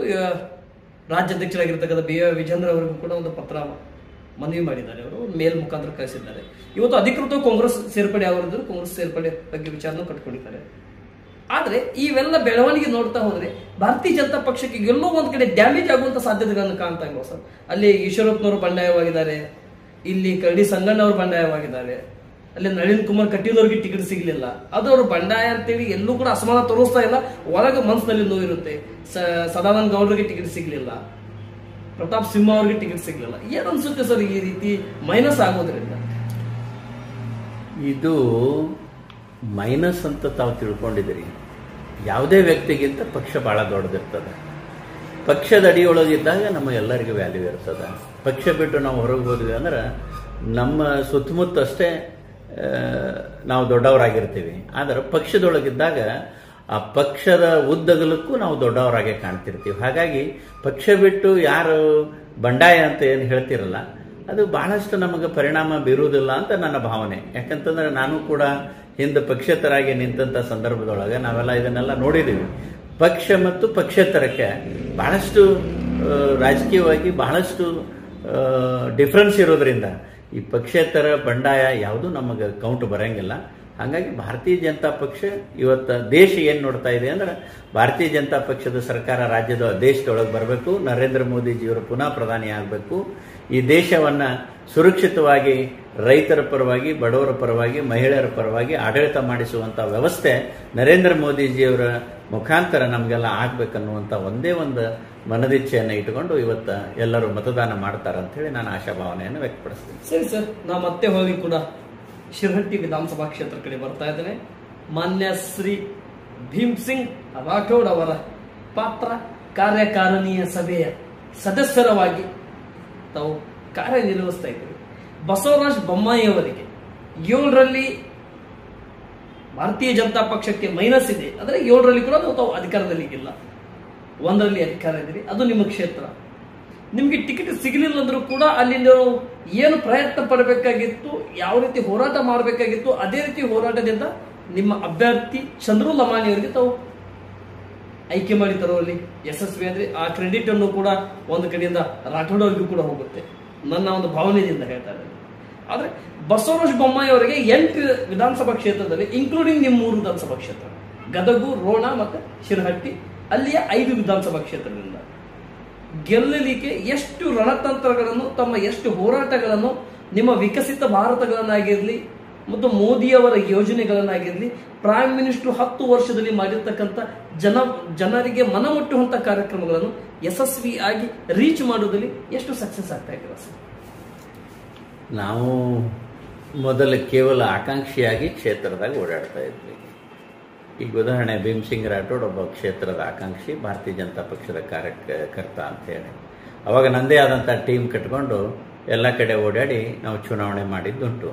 ರಾಜ್ಯಾಧ್ಯಕ್ಷರಾಗಿರ್ತಕ್ಕಂಥ BY ವಿಜೇಂದ್ರ ಅವರಿಗೂ ಕೂಡ ಒಂದು ಪತ್ರ ಮನವಿ ಮಾಡಿದ್ದಾರೆ. ಅವರು ಮೇಲ್ ಮುಖಾಂತರ ಕಳಿಸಿದ್ದಾರೆ. ಇವತ್ತು ಅಧಿಕೃತ ಕಾಂಗ್ರೆಸ್ ಸೇರ್ಪಡೆ ಅವರಿದ್ದರು, ಕಾಂಗ್ರೆಸ್ ಸೇರ್ಪಡೆ ಬಗ್ಗೆ ವಿಚಾರನೂ ಕಟ್ಕೊಂಡಿದ್ದಾರೆ. ಆದ್ರೆ ಇವೆಲ್ಲ ಬೆಳವಣಿಗೆ ನೋಡ್ತಾ ಹೋದ್ರೆ ಭಾರತೀಯ ಜನತಾ ಪಕ್ಷಕ್ಕೆ ಎಲ್ಲೋ ಒಂದ್ ಕಡೆ ಡ್ಯಾಮೇಜ್ ಆಗುವಂತ ಸಾಧ್ಯತೆಗಳನ್ನು ಕಾಣ್ತಾ ಇಲ್ವ ಸರ್? ಅಲ್ಲಿ ಈಶ್ವರಪ್ಪನವರು ಬಂಡಾಯವಾಗಿದ್ದಾರೆ, ಇಲ್ಲಿ ಕರಡಿ ಸಂಗಣ್ಣವರು ಬಂಡಾಯವಾಗಿದ್ದಾರೆ, ಅಲ್ಲಿ ನಳಿನ್ ಕುಮಾರ್ ಕಟೀಲ್ ಟಿಕೆಟ್ ಸಿಗ್ಲಿಲ್ಲ. ಅದು ಅವರು ಬಂಡಾಯ ಅಂತೇಳಿ ಎಲ್ಲೂ ಕೂಡ ಅಸಮಾನ ತೋರಿಸ್ತಾ ಇಲ್ಲ, ಒಳಗೆ ಮನಸ್ಸಿನಲ್ಲಿ ನೋವಿರುತ್ತೆ. ಸದಾನಂದ ಗೌಡರಿಗೆ ಟಿಕೆಟ್ ಸಿಗ್ಲಿಲ್ಲ, ಪ್ರತಾಪ್ ಸಿಂಹ ಅವ್ರಿಗೆ ಟಿಕೆಟ್ ಸಿಗ್ಲಿಲ್ಲ. ಏನ್ ಅನ್ಸುತ್ತೆ ಸರ್ ಈ ರೀತಿ ಮೈನಸ್ ಆಗೋದ್ರಿಂದ? ಇದು ಮೈನಸ್ ಅಂತ ತಾವು ತಿಳ್ಕೊಂಡಿದ್ದೀರಿ. ಯಾವುದೇ ವ್ಯಕ್ತಿಗಿಂತ ಪಕ್ಷ ಬಹಳ ದೊಡ್ಡದಿರ್ತದೆ. ಪಕ್ಷದ ಅಡಿಯೊಳಗಿದ್ದಾಗ ನಮ್ಮ ಎಲ್ಲರಿಗೂ ವ್ಯಾಲ್ಯೂ ಇರ್ತದೆ. ಪಕ್ಷ ಬಿಟ್ಟು ನಾವು ಹೊರಗೆ ಹೋದ್ವಿ ಅಂದ್ರೆ ನಮ್ಮ ಸುತ್ತಮುತ್ತ ಅಷ್ಟೇ ನಾವು ದೊಡ್ಡವರಾಗಿರ್ತೀವಿ. ಆದರೆ ಪಕ್ಷದೊಳಗಿದ್ದಾಗ ಆ ಪಕ್ಷದ ಉದ್ದಗಲಕ್ಕೂ ನಾವು ದೊಡ್ಡವರಾಗೆ ಕಾಣ್ತಿರ್ತೀವಿ. ಹಾಗಾಗಿ ಪಕ್ಷ ಬಿಟ್ಟು ಯಾರು ಬಂಡಾಯ ಅಂತ ಏನು ಹೇಳ್ತಿರಲ್ಲ ಅದು ಬಹಳಷ್ಟು ನಮಗೆ ಪರಿಣಾಮ ಬೀರುವುದಿಲ್ಲ ಅಂತ ನನ್ನ ಭಾವನೆ. ಯಾಕಂತಂದ್ರೆ ನಾನು ಕೂಡ ಹಿಂದೆ ಪಕ್ಷೇತರಾಗಿ ನಿಂತ ಸಂದರ್ಭದೊಳಗೆ ನಾವೆಲ್ಲ ಇದನ್ನೆಲ್ಲ ನೋಡಿದ್ದೀವಿ. ಪಕ್ಷ ಮತ್ತು ಪಕ್ಷೇತರಕ್ಕೆ ಬಹಳಷ್ಟು ರಾಜಕೀಯವಾಗಿ ಬಹಳಷ್ಟು ಡಿಫ್ರೆನ್ಸ್ ಇರೋದ್ರಿಂದ ಈ ಪಕ್ಷೇತರ ಬಂಡಾಯ ಯಾವುದೂ ನಮಗೆ ಕೌಂಟ್ ಬರಂಗಿಲ್ಲ. ಹಾಗಾಗಿ ಭಾರತೀಯ ಜನತಾ ಪಕ್ಷ ಇವತ್ತು ದೇಶ ಏನು ನೋಡ್ತಾ ಇದೆ ಅಂದ್ರೆ ಭಾರತೀಯ ಜನತಾ ಪಕ್ಷದ ಸರ್ಕಾರ ರಾಜ್ಯದ ದೇಶದೊಳಗೆ ಬರಬೇಕು, ನರೇಂದ್ರ ಮೋದಿಜಿಯವರು ಪುನಃ ಪ್ರಧಾನಿ ಆಗಬೇಕು, ಈ ದೇಶವನ್ನು ಸುರಕ್ಷಿತವಾಗಿ ರೈತರ ಪರವಾಗಿ, ಬಡವರ ಪರವಾಗಿ, ಮಹಿಳೆಯರ ಪರವಾಗಿ ಆಡಳಿತ ಮಾಡಿಸುವಂಥ ವ್ಯವಸ್ಥೆ ನರೇಂದ್ರ ಮೋದಿಜಿಯವರ ಮುಖಾಂತರ ನಮಗೆಲ್ಲ ಆಗ್ಬೇಕನ್ನುವಂಥ ಒಂದೇ ಒಂದು ಮನದಿಚ್ಛೆಯನ್ನು ಇಟ್ಟುಕೊಂಡು ಇವತ್ತು ಎಲ್ಲರೂ ಮತದಾನ ಮಾಡ್ತಾರೆ ಅಂತ ಹೇಳಿ ನಾನು ಆಶಾಭಾವನೆಯನ್ನು ವ್ಯಕ್ತಪಡಿಸ್ತೀನಿ. ಸರಿ ಸರ್, ನಾ ಮತ್ತೆ ಹೋಗಿ ಕೂಡ ಶಿರಹಟ್ಟಿ ವಿಧಾನಸಭಾ ಕ್ಷೇತ್ರ ಕಡೆ ಬರ್ತಾ ಇದ್ದೇನೆ. ಮಾನ್ಯ ಶ್ರೀ ಭೀಮ್ ಸಿಂಗ್ ರಾಠೋಡ್ ಅವರ ಪಾತ್ರ ಕಾರ್ಯಕಾರಿಣಿಯ ಸಭೆಯ ಸದಸ್ಯರವಾಗಿ ತಾವು ಕಾರ್ಯನಿರ್ವಹಿಸ್ತಾ ಇದ್ದೀವಿ. ಬಸವರಾಜ ಬೊಮ್ಮಾಯಿ ಅವರಿಗೆ 7ರಲ್ಲಿ ಭಾರತೀಯ ಜನತಾ ಪಕ್ಷಕ್ಕೆ ಮೈನಸ್ ಇದೆ, ಆದರೆ 7ರಲ್ಲಿ ಕೂಡ ತಾವು ಅಧಿಕಾರದಲ್ಲಿ ಇಲ್ಲ, 1ರಲ್ಲಿ ಅಧಿಕಾರ ಇದ್ದೀರಿ, ಅದು ನಿಮ್ಮ ಕ್ಷೇತ್ರ. ನಿಮ್ಗೆ ಟಿಕೆಟ್ ಸಿಗಲಿಲ್ಲ ಅಂದ್ರೂ ಕೂಡ ಅಲ್ಲಿ ನೀವು ಏನು ಪ್ರಯತ್ನ ಪಡಬೇಕಾಗಿತ್ತು, ಯಾವ ರೀತಿ ಹೋರಾಟ ಮಾಡಬೇಕಾಗಿತ್ತು, ಅದೇ ರೀತಿ ಹೋರಾಟದಿಂದ ನಿಮ್ಮ ಅಭ್ಯರ್ಥಿ ಚಂದ್ರು ಲಮಾಣಿ ಅವರಿಗೆ ತಾವು ಆಯ್ಕೆ ಮಾಡಿ ತರುವಲ್ಲಿ ಯಶಸ್ವಿ ಅಂದ್ರೆ ಆ ಕ್ರೆಡಿಟ್ ಅನ್ನು ಕೂಡ ಒಂದು ಕಡೆಯಿಂದ ರಾಠೋಡ್ ಅವರಿಗೂ ಕೂಡ ಹೋಗುತ್ತೆ, ನನ್ನ ಒಂದು ಭಾವನೆಯಿಂದ ಹೇಳ್ತಾ ಇದ್ದೇನೆ. ಆದ್ರೆ ಬಸವರಾಜ ಬೊಮ್ಮಾಯಿ ಅವರಿಗೆ 8 ವಿಧಾನಸಭಾ ಕ್ಷೇತ್ರದಲ್ಲಿ ಇನ್ಕ್ಲೂಡಿಂಗ್ ನಿಮ್ಮ 3 ವಿಧಾನಸಭಾ ಕ್ಷೇತ್ರ ಗದಗು, ರೋಣ ಮತ್ತೆ ಶಿರಹಟ್ಟಿ, ಅಲ್ಲಿಯ 5 ವಿಧಾನಸಭಾ ಕ್ಷೇತ್ರದಿಂದ ಗೆಲ್ಲಲಿಕ್ಕೆ ಎಷ್ಟು ರಣತಂತ್ರಗಳನ್ನು, ತಮ್ಮ ಎಷ್ಟು ಹೋರಾಟಗಳನ್ನು, ನಿಮ್ಮ ವಿಕಸಿತ ಭಾರತಗಳನ್ನಾಗಿರಲಿ ಮತ್ತು ಮೋದಿಯವರ ಯೋಜನೆಗಳನ್ನಾಗಿರಲಿ, ಪ್ರೈಮ್ ಮಿನಿಸ್ಟರ್ 10 ವರ್ಷದಲ್ಲಿ ಮಾಡಿರ್ತಕ್ಕಂಥ ಜನರಿಗೆ ಮನಮುಟ್ಟುವಂತ ಕಾರ್ಯಕ್ರಮಗಳನ್ನು ಯಶಸ್ವಿಯಾಗಿ ರೀಚ್ ಮಾಡೋದ್ರಲ್ಲಿ ಎಷ್ಟು ಸಕ್ಸಸ್ ಆಗ್ತಾ ಇದ್ದೀರಾ ಸರ್? ನಾವು ಮೊದಲು ಕೇವಲ ಆಕಾಂಕ್ಷಿಯಾಗಿ ಕ್ಷೇತ್ರದಾಗ ಓಡಾಡ್ತಾ ಇದ್ವಿ. ಈಗ ಉದಾಹರಣೆ ಭೀಮ್ ಸಿಂಗ್ ರಾಠೋಡ್ ಒಬ್ಬ ಕ್ಷೇತ್ರದ ಆಕಾಂಕ್ಷಿ, ಭಾರತೀಯ ಜನತಾ ಪಕ್ಷದ ಕಾರ್ಯಕರ್ತ ಅಂತೇಳಿ ಅವಾಗ ನಂದೇ ಆದಂಥ ಟೀಮ್ ಕಟ್ಕೊಂಡು ಎಲ್ಲ ಕಡೆ ಓಡಾಡಿ ನಾವು ಚುನಾವಣೆ ಮಾಡಿದ್ದುಂಟು.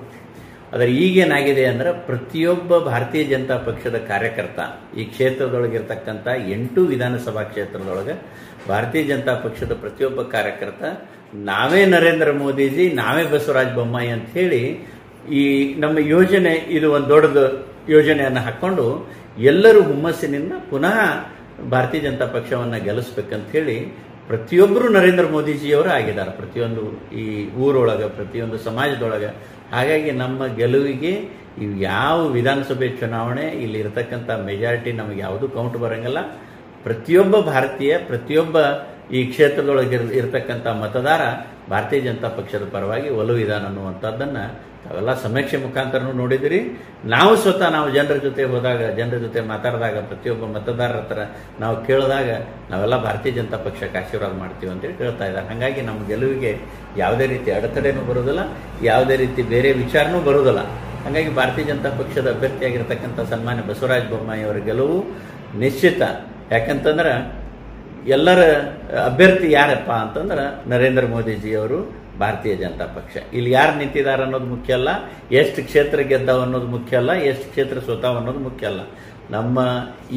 ಆದರೆ ಈಗೇನಾಗಿದೆ ಅಂದ್ರೆ ಪ್ರತಿಯೊಬ್ಬ ಭಾರತೀಯ ಜನತಾ ಪಕ್ಷದ ಕಾರ್ಯಕರ್ತ ಈ ಕ್ಷೇತ್ರದೊಳಗಿರ್ತಕ್ಕಂಥ 8 ವಿಧಾನಸಭಾ ಕ್ಷೇತ್ರದೊಳಗೆ ಭಾರತೀಯ ಜನತಾ ಪಕ್ಷದ ಪ್ರತಿಯೊಬ್ಬ ಕಾರ್ಯಕರ್ತ ನಾವೇ ನರೇಂದ್ರ ಮೋದಿಜಿ, ನಾವೇ ಬಸವರಾಜ ಬೊಮ್ಮಾಯಿ ಅಂತ ಹೇಳಿ ಈ ನಮ್ಮ ಯೋಜನೆ, ಇದು ಒಂದು ದೊಡ್ಡದು ಯೋಜನೆಯನ್ನು ಹಾಕ್ಕೊಂಡು ಎಲ್ಲರೂ ಹುಮ್ಮಸ್ಸಿನಿಂದ ಪುನಃ ಭಾರತೀಯ ಜನತಾ ಪಕ್ಷವನ್ನು ಗೆಲ್ಲಿಸ್ಬೇಕಂತ ಹೇಳಿ ಪ್ರತಿಯೊಬ್ಬರು ನರೇಂದ್ರ ಮೋದಿಜಿಯವರು ಆಗಿದ್ದಾರೆ, ಪ್ರತಿಯೊಂದು ಈ ಊರೊಳಗೆ, ಪ್ರತಿಯೊಂದು ಸಮಾಜದೊಳಗೆ. ಹಾಗಾಗಿ ನಮ್ಮ ಗೆಲುವಿಗೆ ಇವು ಯಾವ ವಿಧಾನಸಭೆ ಚುನಾವಣೆ ಇಲ್ಲಿ ಇರತಕ್ಕಂಥ ಮೆಜಾರಿಟಿ ನಮಗೆ ಯಾವುದೂ ಕೌಂಟ್ ಬರೋಂಗಿಲ್ಲ. ಪ್ರತಿಯೊಬ್ಬ ಭಾರತೀಯ, ಪ್ರತಿಯೊಬ್ಬ ಈ ಕ್ಷೇತ್ರದೊಳಗೆ ಇರತಕ್ಕಂಥ ಮತದಾರ ಭಾರತೀಯ ಜನತಾ ಪಕ್ಷದ ಪರವಾಗಿ ಒಲವಿದಾನ ಅನ್ನುವಂಥದ್ದನ್ನ ತಾವೆಲ್ಲ ಸಮೀಕ್ಷೆ ಮುಖಾಂತರನೂ ನೋಡಿದಿರಿ. ನಾವು ಸ್ವತಃ ನಾವು ಜನರ ಜೊತೆ ಹೋದಾಗ, ಜನರ ಜೊತೆ ಮಾತಾಡಿದಾಗ, ಪ್ರತಿಯೊಬ್ಬ ಮತದಾರರ ಹತ್ರ ನಾವು ಕೇಳಿದಾಗ ನಾವೆಲ್ಲ ಭಾರತೀಯ ಜನತಾ ಪಕ್ಷಕ್ಕೆ ಆಶೀರ್ವಾದ ಮಾಡ್ತೀವಿ ಅಂತೇಳಿ ಹೇಳ್ತಾ ಇದ್ದಾರೆ. ಹಾಗಾಗಿ ನಮ್ಮ ಗೆಲುವಿಗೆ ಯಾವುದೇ ರೀತಿ ಅಡೆತಡೆನೂ ಬರೋದಿಲ್ಲ, ಯಾವುದೇ ರೀತಿ ಬೇರೆ ವಿಚಾರನೂ ಬರೋದಿಲ್ಲ. ಹಾಗಾಗಿ ಭಾರತೀಯ ಜನತಾ ಪಕ್ಷದ ಅಭ್ಯರ್ಥಿಯಾಗಿರ್ತಕ್ಕಂಥ ಸನ್ಮಾನ್ಯ ಬಸವರಾಜ ಬೊಮ್ಮಾಯಿ ಅವರ ಗೆಲುವು ನಿಶ್ಚಿತ. ಯಾಕಂತಂದ್ರೆ ಎಲ್ಲರ ಅಭ್ಯರ್ಥಿ ಯಾರಪ್ಪ ಅಂತಂದ್ರೆ ನರೇಂದ್ರ ಮೋದಿಜಿಯವರು, ಭಾರತೀಯ ಜನತಾ ಪಕ್ಷ. ಇಲ್ಲಿ ಯಾರು ನಿಂತಿದ್ದಾರೆ ಅನ್ನೋದು ಮುಖ್ಯ ಅಲ್ಲ, ಎಷ್ಟು ಕ್ಷೇತ್ರ ಗೆದ್ದಾವ ಅನ್ನೋದು ಮುಖ್ಯ ಅಲ್ಲ, ಎಷ್ಟು ಕ್ಷೇತ್ರ ಸೋತಾವ ಅನ್ನೋದು ಮುಖ್ಯ ಅಲ್ಲ. ನಮ್ಮ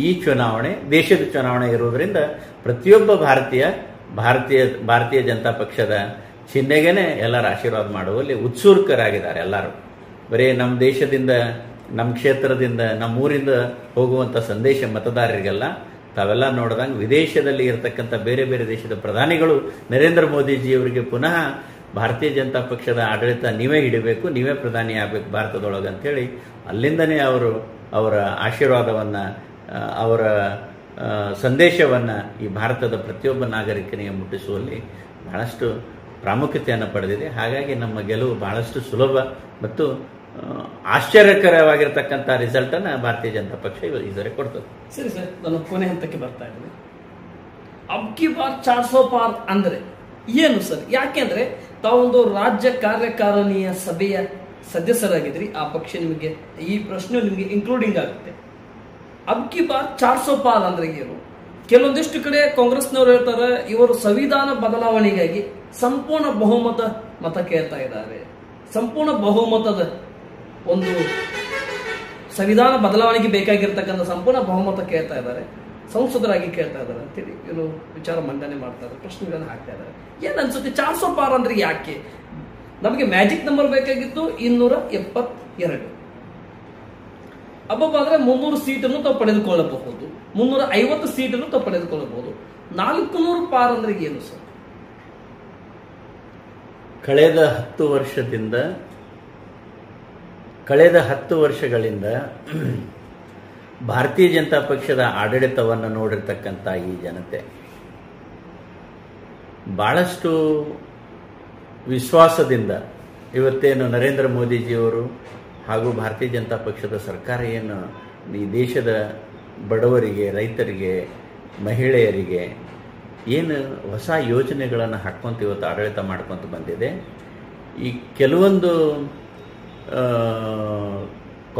ಈ ಚುನಾವಣೆ ದೇಶದ ಚುನಾವಣೆ ಇರುವುದರಿಂದ ಪ್ರತಿಯೊಬ್ಬ ಭಾರತೀಯ ಜನತಾ ಪಕ್ಷದ ಚಿಹ್ನೆಗೇನೆ ಎಲ್ಲರ ಆಶೀರ್ವಾದ ಮಾಡುವಲ್ಲಿ ಉತ್ಸುಕರಾಗಿದ್ದಾರೆ. ಎಲ್ಲರೂ ಬರೀ ನಮ್ಮ ದೇಶದಿಂದ, ನಮ್ಮ ಕ್ಷೇತ್ರದಿಂದ, ನಮ್ಮ ಊರಿಂದ ಹೋಗುವಂಥ ಸಂದೇಶ ಮತದಾರರಿಗೆಲ್ಲ ತಾವೆಲ್ಲ ನೋಡಿದಂಗೆ ವಿದೇಶದಲ್ಲಿ ಇರತಕ್ಕಂಥ ಬೇರೆ ಬೇರೆ ದೇಶದ ಪ್ರಧಾನಿಗಳು ನರೇಂದ್ರ ಮೋದಿಜಿಯವರಿಗೆ ಪುನಃ ಭಾರತೀಯ ಜನತಾ ಪಕ್ಷದ ಆಡಳಿತ ನೀವೇ ಹಿಡಿಬೇಕು, ನೀವೇ ಪ್ರಧಾನಿ ಆಗಬೇಕು ಭಾರತದೊಳಗೆ ಅಂತೇಳಿ ಅಲ್ಲಿಂದನೇ ಅವರ ಆಶೀರ್ವಾದವನ್ನು, ಅವರ ಸಂದೇಶವನ್ನು ಈ ಭಾರತದ ಪ್ರತಿಯೊಬ್ಬ ನಾಗರಿಕನಿಗೆ ಮುಟ್ಟಿಸುವಲ್ಲಿ ಬಹಳಷ್ಟು ಪ್ರಾಮುಖ್ಯತೆಯನ್ನು ಪಡೆದಿದೆ. ಹಾಗಾಗಿ ನಮ್ಮ ಗೆಲುವು ಬಹಳಷ್ಟು ಸುಲಭ ಮತ್ತು ಆಶ್ಚರ್ಯಕರವಾಗಿರ್ತಕ್ಕಂಥ ರಿಸಲ್ಟ್ ಅನ್ನ ಭಾರತೀಯ ಜನತಾ ಪಕ್ಷ ಇದರ ಕೊಡ್ತದೆ. ಸರಿ ಸರ್, ನಾನು ಕೊನೆ ಹಂತಕ್ಕೆ ಬರ್ತಾ ಇದ್ದೀನಿ. ಅಬ್ ಕಿ ಬಾರ್ 400 ಪಾರ್ ಅಂದ್ರೆ ಏನು ಸರ್? ಯಾಕೆಂದ್ರೆ ತಾವೊಂದು ರಾಜ್ಯ ಕಾರ್ಯಕಾರಿಣಿಯ ಸಭೆಯ ಸದಸ್ಯರಾಗಿದ್ರಿ, ಆ ಪಕ್ಷ ನಿಮಗೆ ಈ ಪ್ರಶ್ನೆ ನಿಮಗೆ ಇನ್ಕ್ಲೂಡಿಂಗ್ ಆಗುತ್ತೆ. ಅಬ್ ಕಿ ಬಾರ್ 400 ಪಾರ್ ಅಂದ್ರೆ ಏನು? ಕೆಲವೊಂದಿಷ್ಟು ಕಡೆ ಕಾಂಗ್ರೆಸ್ನವರು ಹೇಳ್ತಾರೆ ಇವರು ಸಂವಿಧಾನ ಬದಲಾವಣೆಗಾಗಿ ಸಂಪೂರ್ಣ ಬಹುಮತ ಮತ ಕೇಳ್ತಾ ಇದ್ದಾರೆ, ಸಂಪೂರ್ಣ ಬಹುಮತದ ಒಂದು ಸಂವಿಧಾನ ಬದಲಾವಣೆಗೆ ಬೇಕಾಗಿರ್ತಕ್ಕಂಥ ಸಂಪೂರ್ಣ ಬಹುಮತ ಕೇಳ್ತಾ ಇದ್ದಾರೆ, ಸಂಸದರಾಗಿ ಕೇಳ್ತಾ ಇದ್ದಾರೆ ಅಂತೇಳಿ ಇವರು ವಿಚಾರ ಮಂಡನೆ ಮಾಡ್ತಾ ಇದ್ದಾರೆ, ಪ್ರಶ್ನೆಗಳನ್ನು ಹಾಕ್ತಾ ಇದ್ದಾರೆ. ಏನ್ ಅನ್ಸುತ್ತೆ 400 ಪಾರ್ ಅಂದ್ರೆ ಯಾಕೆ? ನಮಗೆ ಮ್ಯಾಜಿಕ್ ನಂಬರ್ ಬೇಕಾಗಿತ್ತು 272. ಅಬ್ಬಾದ್ರೆ 300 ಸೀಟನ್ನು ತಾವು ಪಡೆದುಕೊಳ್ಳಬಹುದು, 350 ಸೀಟನ್ನು ತಾವು ಪಡೆದುಕೊಳ್ಳಬಹುದು. 400 ಪಾರ್ ಅಂದ್ರೆ ಏನು ಸರ್? ಕಳೆದ 10 ವರ್ಷಗಳಿಂದ ಭಾರತೀಯ ಜನತಾ ಪಕ್ಷದ ಆಡಳಿತವನ್ನು ನೋಡಿರ್ತಕ್ಕಂಥ ಈ ಜನತೆ ಬಹಳಷ್ಟು ವಿಶ್ವಾಸದಿಂದ ಇವತ್ತೇನು ನರೇಂದ್ರ ಮೋದಿಜಿಯವರು ಹಾಗೂ ಭಾರತೀಯ ಜನತಾ ಪಕ್ಷದ ಸರ್ಕಾರ ಏನು ಈ ದೇಶದ ಬಡವರಿಗೆ, ರೈತರಿಗೆ, ಮಹಿಳೆಯರಿಗೆ ಏನು ಹೊಸ ಯೋಜನೆಗಳನ್ನು ಹಾಕ್ಕೊಂತ ಇವತ್ತು ಆಡಳಿತ ಮಾಡ್ಕೊಂತ ಬಂದಿದೆ. ಈ ಕೆಲವೊಂದು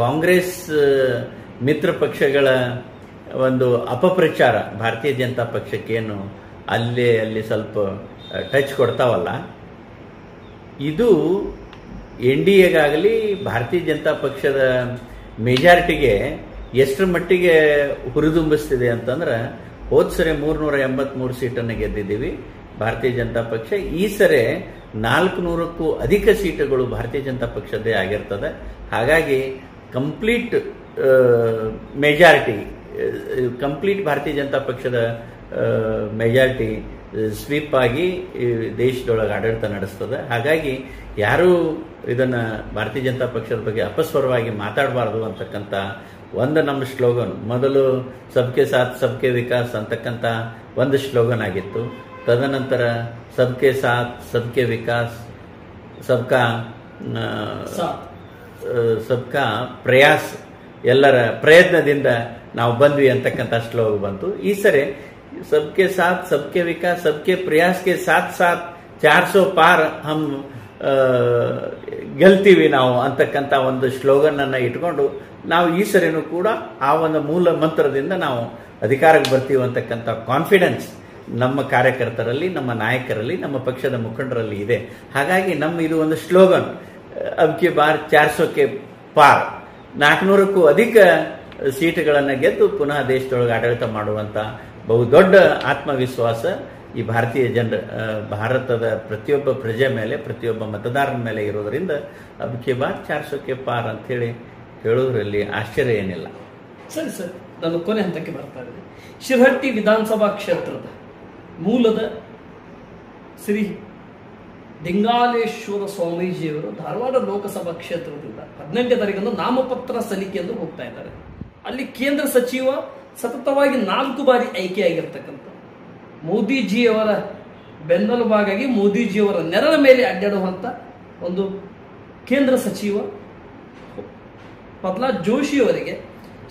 ಕಾಂಗ್ರೆಸ್ ಮಿತ್ರ ಪಕ್ಷಗಳ ಒಂದು ಅಪಪ್ರಚಾರ ಭಾರತೀಯ ಜನತಾ ಪಕ್ಷಕ್ಕೇನು ಅಲ್ಲಿ ಸ್ವಲ್ಪ ಟಚ್ ಕೊಡ್ತಾವಲ್ಲ, ಇದು NDAಗಾಗಲಿ ಭಾರತೀಯ ಜನತಾ ಪಕ್ಷದ ಮೆಜಾರಿಟಿಗೆ ಎಷ್ಟರ ಮಟ್ಟಿಗೆ ಹುರಿದುಂಬಿಸ್ತಿದೆ ಅಂತಂದ್ರೆ, ಹೋದ ಸರಿ 383 ಸೀಟನ್ನು ಗೆದ್ದಿದ್ದೀವಿ ಭಾರತೀಯ ಜನತಾ ಪಕ್ಷ. ಈ ಸರಿ 400ಕ್ಕೂ ಅಧಿಕ ಸೀಟುಗಳು ಭಾರತೀಯ ಜನತಾ ಪಕ್ಷದ್ದೇ ಆಗಿರ್ತದೆ. ಹಾಗಾಗಿ ಕಂಪ್ಲೀಟ್ ಭಾರತೀಯ ಜನತಾ ಪಕ್ಷದ ಮೆಜಾರಿಟಿ ಸ್ವೀಪ್ ಆಗಿ ದೇಶದೊಳಗೆ ಆಡಳಿತ ನಡೆಸ್ತದೆ. ಹಾಗಾಗಿ ಯಾರೂ ಇದನ್ನ ಭಾರತೀಯ ಜನತಾ ಪಕ್ಷದ ಬಗ್ಗೆ ಅಪಸ್ವರವಾಗಿ ಮಾತಾಡಬಾರ್ದು ಅಂತಕ್ಕಂಥ ಒಂದು ನಮ್ಮ ಸ್ಲೋಗನ್. ಮೊದಲು ಸಬ್ಕೆ ಸಾಥ್ ಸಬ್ಕೆ ವಿಕಾಸ್ ಅಂತಕ್ಕಂಥ ಒಂದು ಸ್ಲೋಗನ್ ಆಗಿತ್ತು. ತದನಂತರ ಸಬ್ಕೆ ಸಾಥ್ ಸಬ್ಕೆ ವಿಕಾಸ್ ಸಬ್ಕಾ ಪ್ರಯಾಸ್, ಎಲ್ಲರ ಪ್ರಯತ್ನದಿಂದ ನಾವು ಬಂದ್ವಿ ಅಂತಕ್ಕಂಥ ಸ್ಲೋಗನ್ ಬಂತು. ಈ ಸರಿ ಸಬ್ಕೆ ಸಾಥ್ ಸಬ್ಕೆ ವಿಕಾಸ್ ಸಬ್ಕೆ ಪ್ರಯಾಸ್ಗೆ ಸಾಥ್ 400 ಪಾರ್ ಹಮ್ ಗೆಲ್ತೀವಿ ನಾವು ಅಂತಕ್ಕಂಥ ಒಂದು ಸ್ಲೋಗನ್ ಅನ್ನ ಇಟ್ಕೊಂಡು ನಾವು ಈ ಸರಿನೂ ಕೂಡ ಆ ಒಂದು ಮೂಲ ಮಂತ್ರದಿಂದ ನಾವು ಅಧಿಕಾರಕ್ಕೆ ಬರ್ತೀವಿ ಅಂತಕ್ಕಂಥ ಕಾನ್ಫಿಡೆನ್ಸ್ ನಮ್ಮ ಕಾರ್ಯಕರ್ತರಲ್ಲಿ, ನಮ್ಮ ನಾಯಕರಲ್ಲಿ, ನಮ್ಮ ಪಕ್ಷದ ಮುಖಂಡರಲ್ಲಿ ಇದೆ. ಹಾಗಾಗಿ ನಮ್ಮ ಇದು ಒಂದು ಸ್ಲೋಗನ್, ಅಬ್ ಕಿ ಬಾರ್ 400ಕ್ಕೆ ಪಾರ್, 400ಕ್ಕೂ ಅಧಿಕ ಸೀಟುಗಳನ್ನು ಗೆದ್ದು ಪುನಃ ದೇಶದೊಳಗೆ ಆಡಳಿತ ಮಾಡುವಂತ ಬಹುದೊಡ್ಡ ಆತ್ಮವಿಶ್ವಾಸ ಈ ಭಾರತದ ಪ್ರತಿಯೊಬ್ಬ ಪ್ರಜೆ ಮೇಲೆ, ಪ್ರತಿಯೊಬ್ಬ ಮತದಾರನ ಮೇಲೆ ಇರೋದ್ರಿಂದ ಅಬ್ ಕಿ ಬಾರ್ 400ಕ್ಕೆ ಪಾರ್ ಅಂತ ಹೇಳಿ ಹೇಳೋದ್ರಲ್ಲಿ ಆಶ್ಚರ್ಯ ಏನಿಲ್ಲ. ಸರಿ ಸರ್, ನಾನು ಕೊನೆ ಹಂತಕ್ಕೆ ಬರ್ತಾ ಇದ್ದೀನಿ. ಶಿರಹಟ್ಟಿ ವಿಧಾನಸಭಾ ಕ್ಷೇತ್ರದ ಮೂಲದ ಶ್ರೀ ದಿಂಗಾಲೇಶ್ವರ ಸ್ವಾಮೀಜಿಯವರು ಧಾರವಾಡ ಲೋಕಸಭಾ ಕ್ಷೇತ್ರದಿಂದ 18ನೇ ತಾರೀಕಂದು ನಾಮಪತ್ರ ಸಲ್ಲಿಕೆಂದು ಹೋಗ್ತಾ ಇದ್ದಾರೆ. ಅಲ್ಲಿ ಕೇಂದ್ರ ಸಚಿವ ಸತತವಾಗಿ 4 ಬಾರಿ ಆಯ್ಕೆಯಾಗಿರ್ತಕ್ಕಂಥ ಮೋದಿಜಿಯವರ ಬೆನ್ನೆಲುಬಾಗಾಗಿ ಮೋದಿಜಿಯವರ ನೆರಳ ಮೇಲೆ ಅಡ್ಡಾಡುವಂತ ಒಂದು ಕೇಂದ್ರ ಸಚಿವ ಪ್ರಹ್ಲಾದ್ ಜೋಶಿ ಅವರಿಗೆ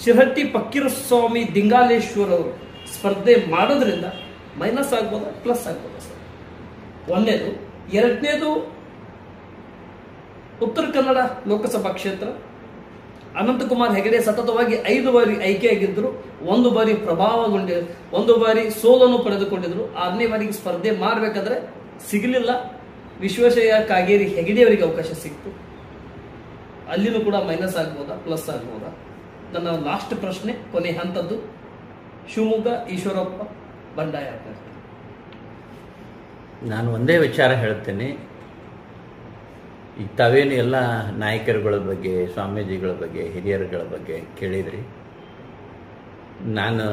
ಶಿರಹಟ್ಟಿ ಫಕ್ಕೀರಸ್ವಾಮಿ ದಿಂಗಾಲೇಶ್ವರ್ ಅವರು ಸ್ಪರ್ಧೆ ಮಾಡೋದ್ರಿಂದ ಮೈನಸ್ ಆಗ್ಬೋದಾ ಪ್ಲಸ್ ಆಗ್ಬೋದಾ ಸರ್? ಒಂದನೇದು. ಎರಡನೇದು, ಉತ್ತರ ಕನ್ನಡ ಲೋಕಸಭಾ ಕ್ಷೇತ್ರ ಅನಂತಕುಮಾರ್ ಹೆಗಡೆ ಸತತವಾಗಿ 5 ಬಾರಿ ಆಯ್ಕೆಯಾಗಿದ್ದರು, 1 ಬಾರಿ ಒಂದು ಬಾರಿ ಸೋಲನ್ನು ಪಡೆದುಕೊಂಡಿದ್ರು. 6ನೇ ಬಾರಿಗೆ ಸ್ಪರ್ಧೆ ಮಾಡಬೇಕಾದ್ರೆ ಸಿಗಲಿಲ್ಲ. ವಿಶ್ವೇಶ್ವರಯ್ಯ ಕಾಗೇರಿ ಹೆಗಡೆ ಅವರಿಗೆ ಅವಕಾಶ ಸಿಕ್ತು. ಅಲ್ಲಿನೂ ಕೂಡ ಮೈನಸ್ ಆಗ್ಬೋದಾ ಪ್ಲಸ್ ಆಗ್ಬೋದಾ? ನನ್ನ ಲಾಸ್ಟ್ ಪ್ರಶ್ನೆ, ಕೊನೆ ಹಂತದ್ದು, ಶಿವಮೊಗ್ಗ ಈಶ್ವರಪ್ಪ ಬಂಡಾಯ ಅಭ್ಯರ್ಥಿ. ನಾನು ಒಂದೇ ವಿಚಾರ ಹೇಳ್ತೇನೆ. ಈಗ ತಾವೇನು ಎಲ್ಲ ನಾಯಕರುಗಳ ಬಗ್ಗೆ, ಸ್ವಾಮೀಜಿಗಳ ಬಗ್ಗೆ, ಹಿರಿಯರುಗಳ ಬಗ್ಗೆ ಕೇಳಿದ್ರಿ. ನಾನು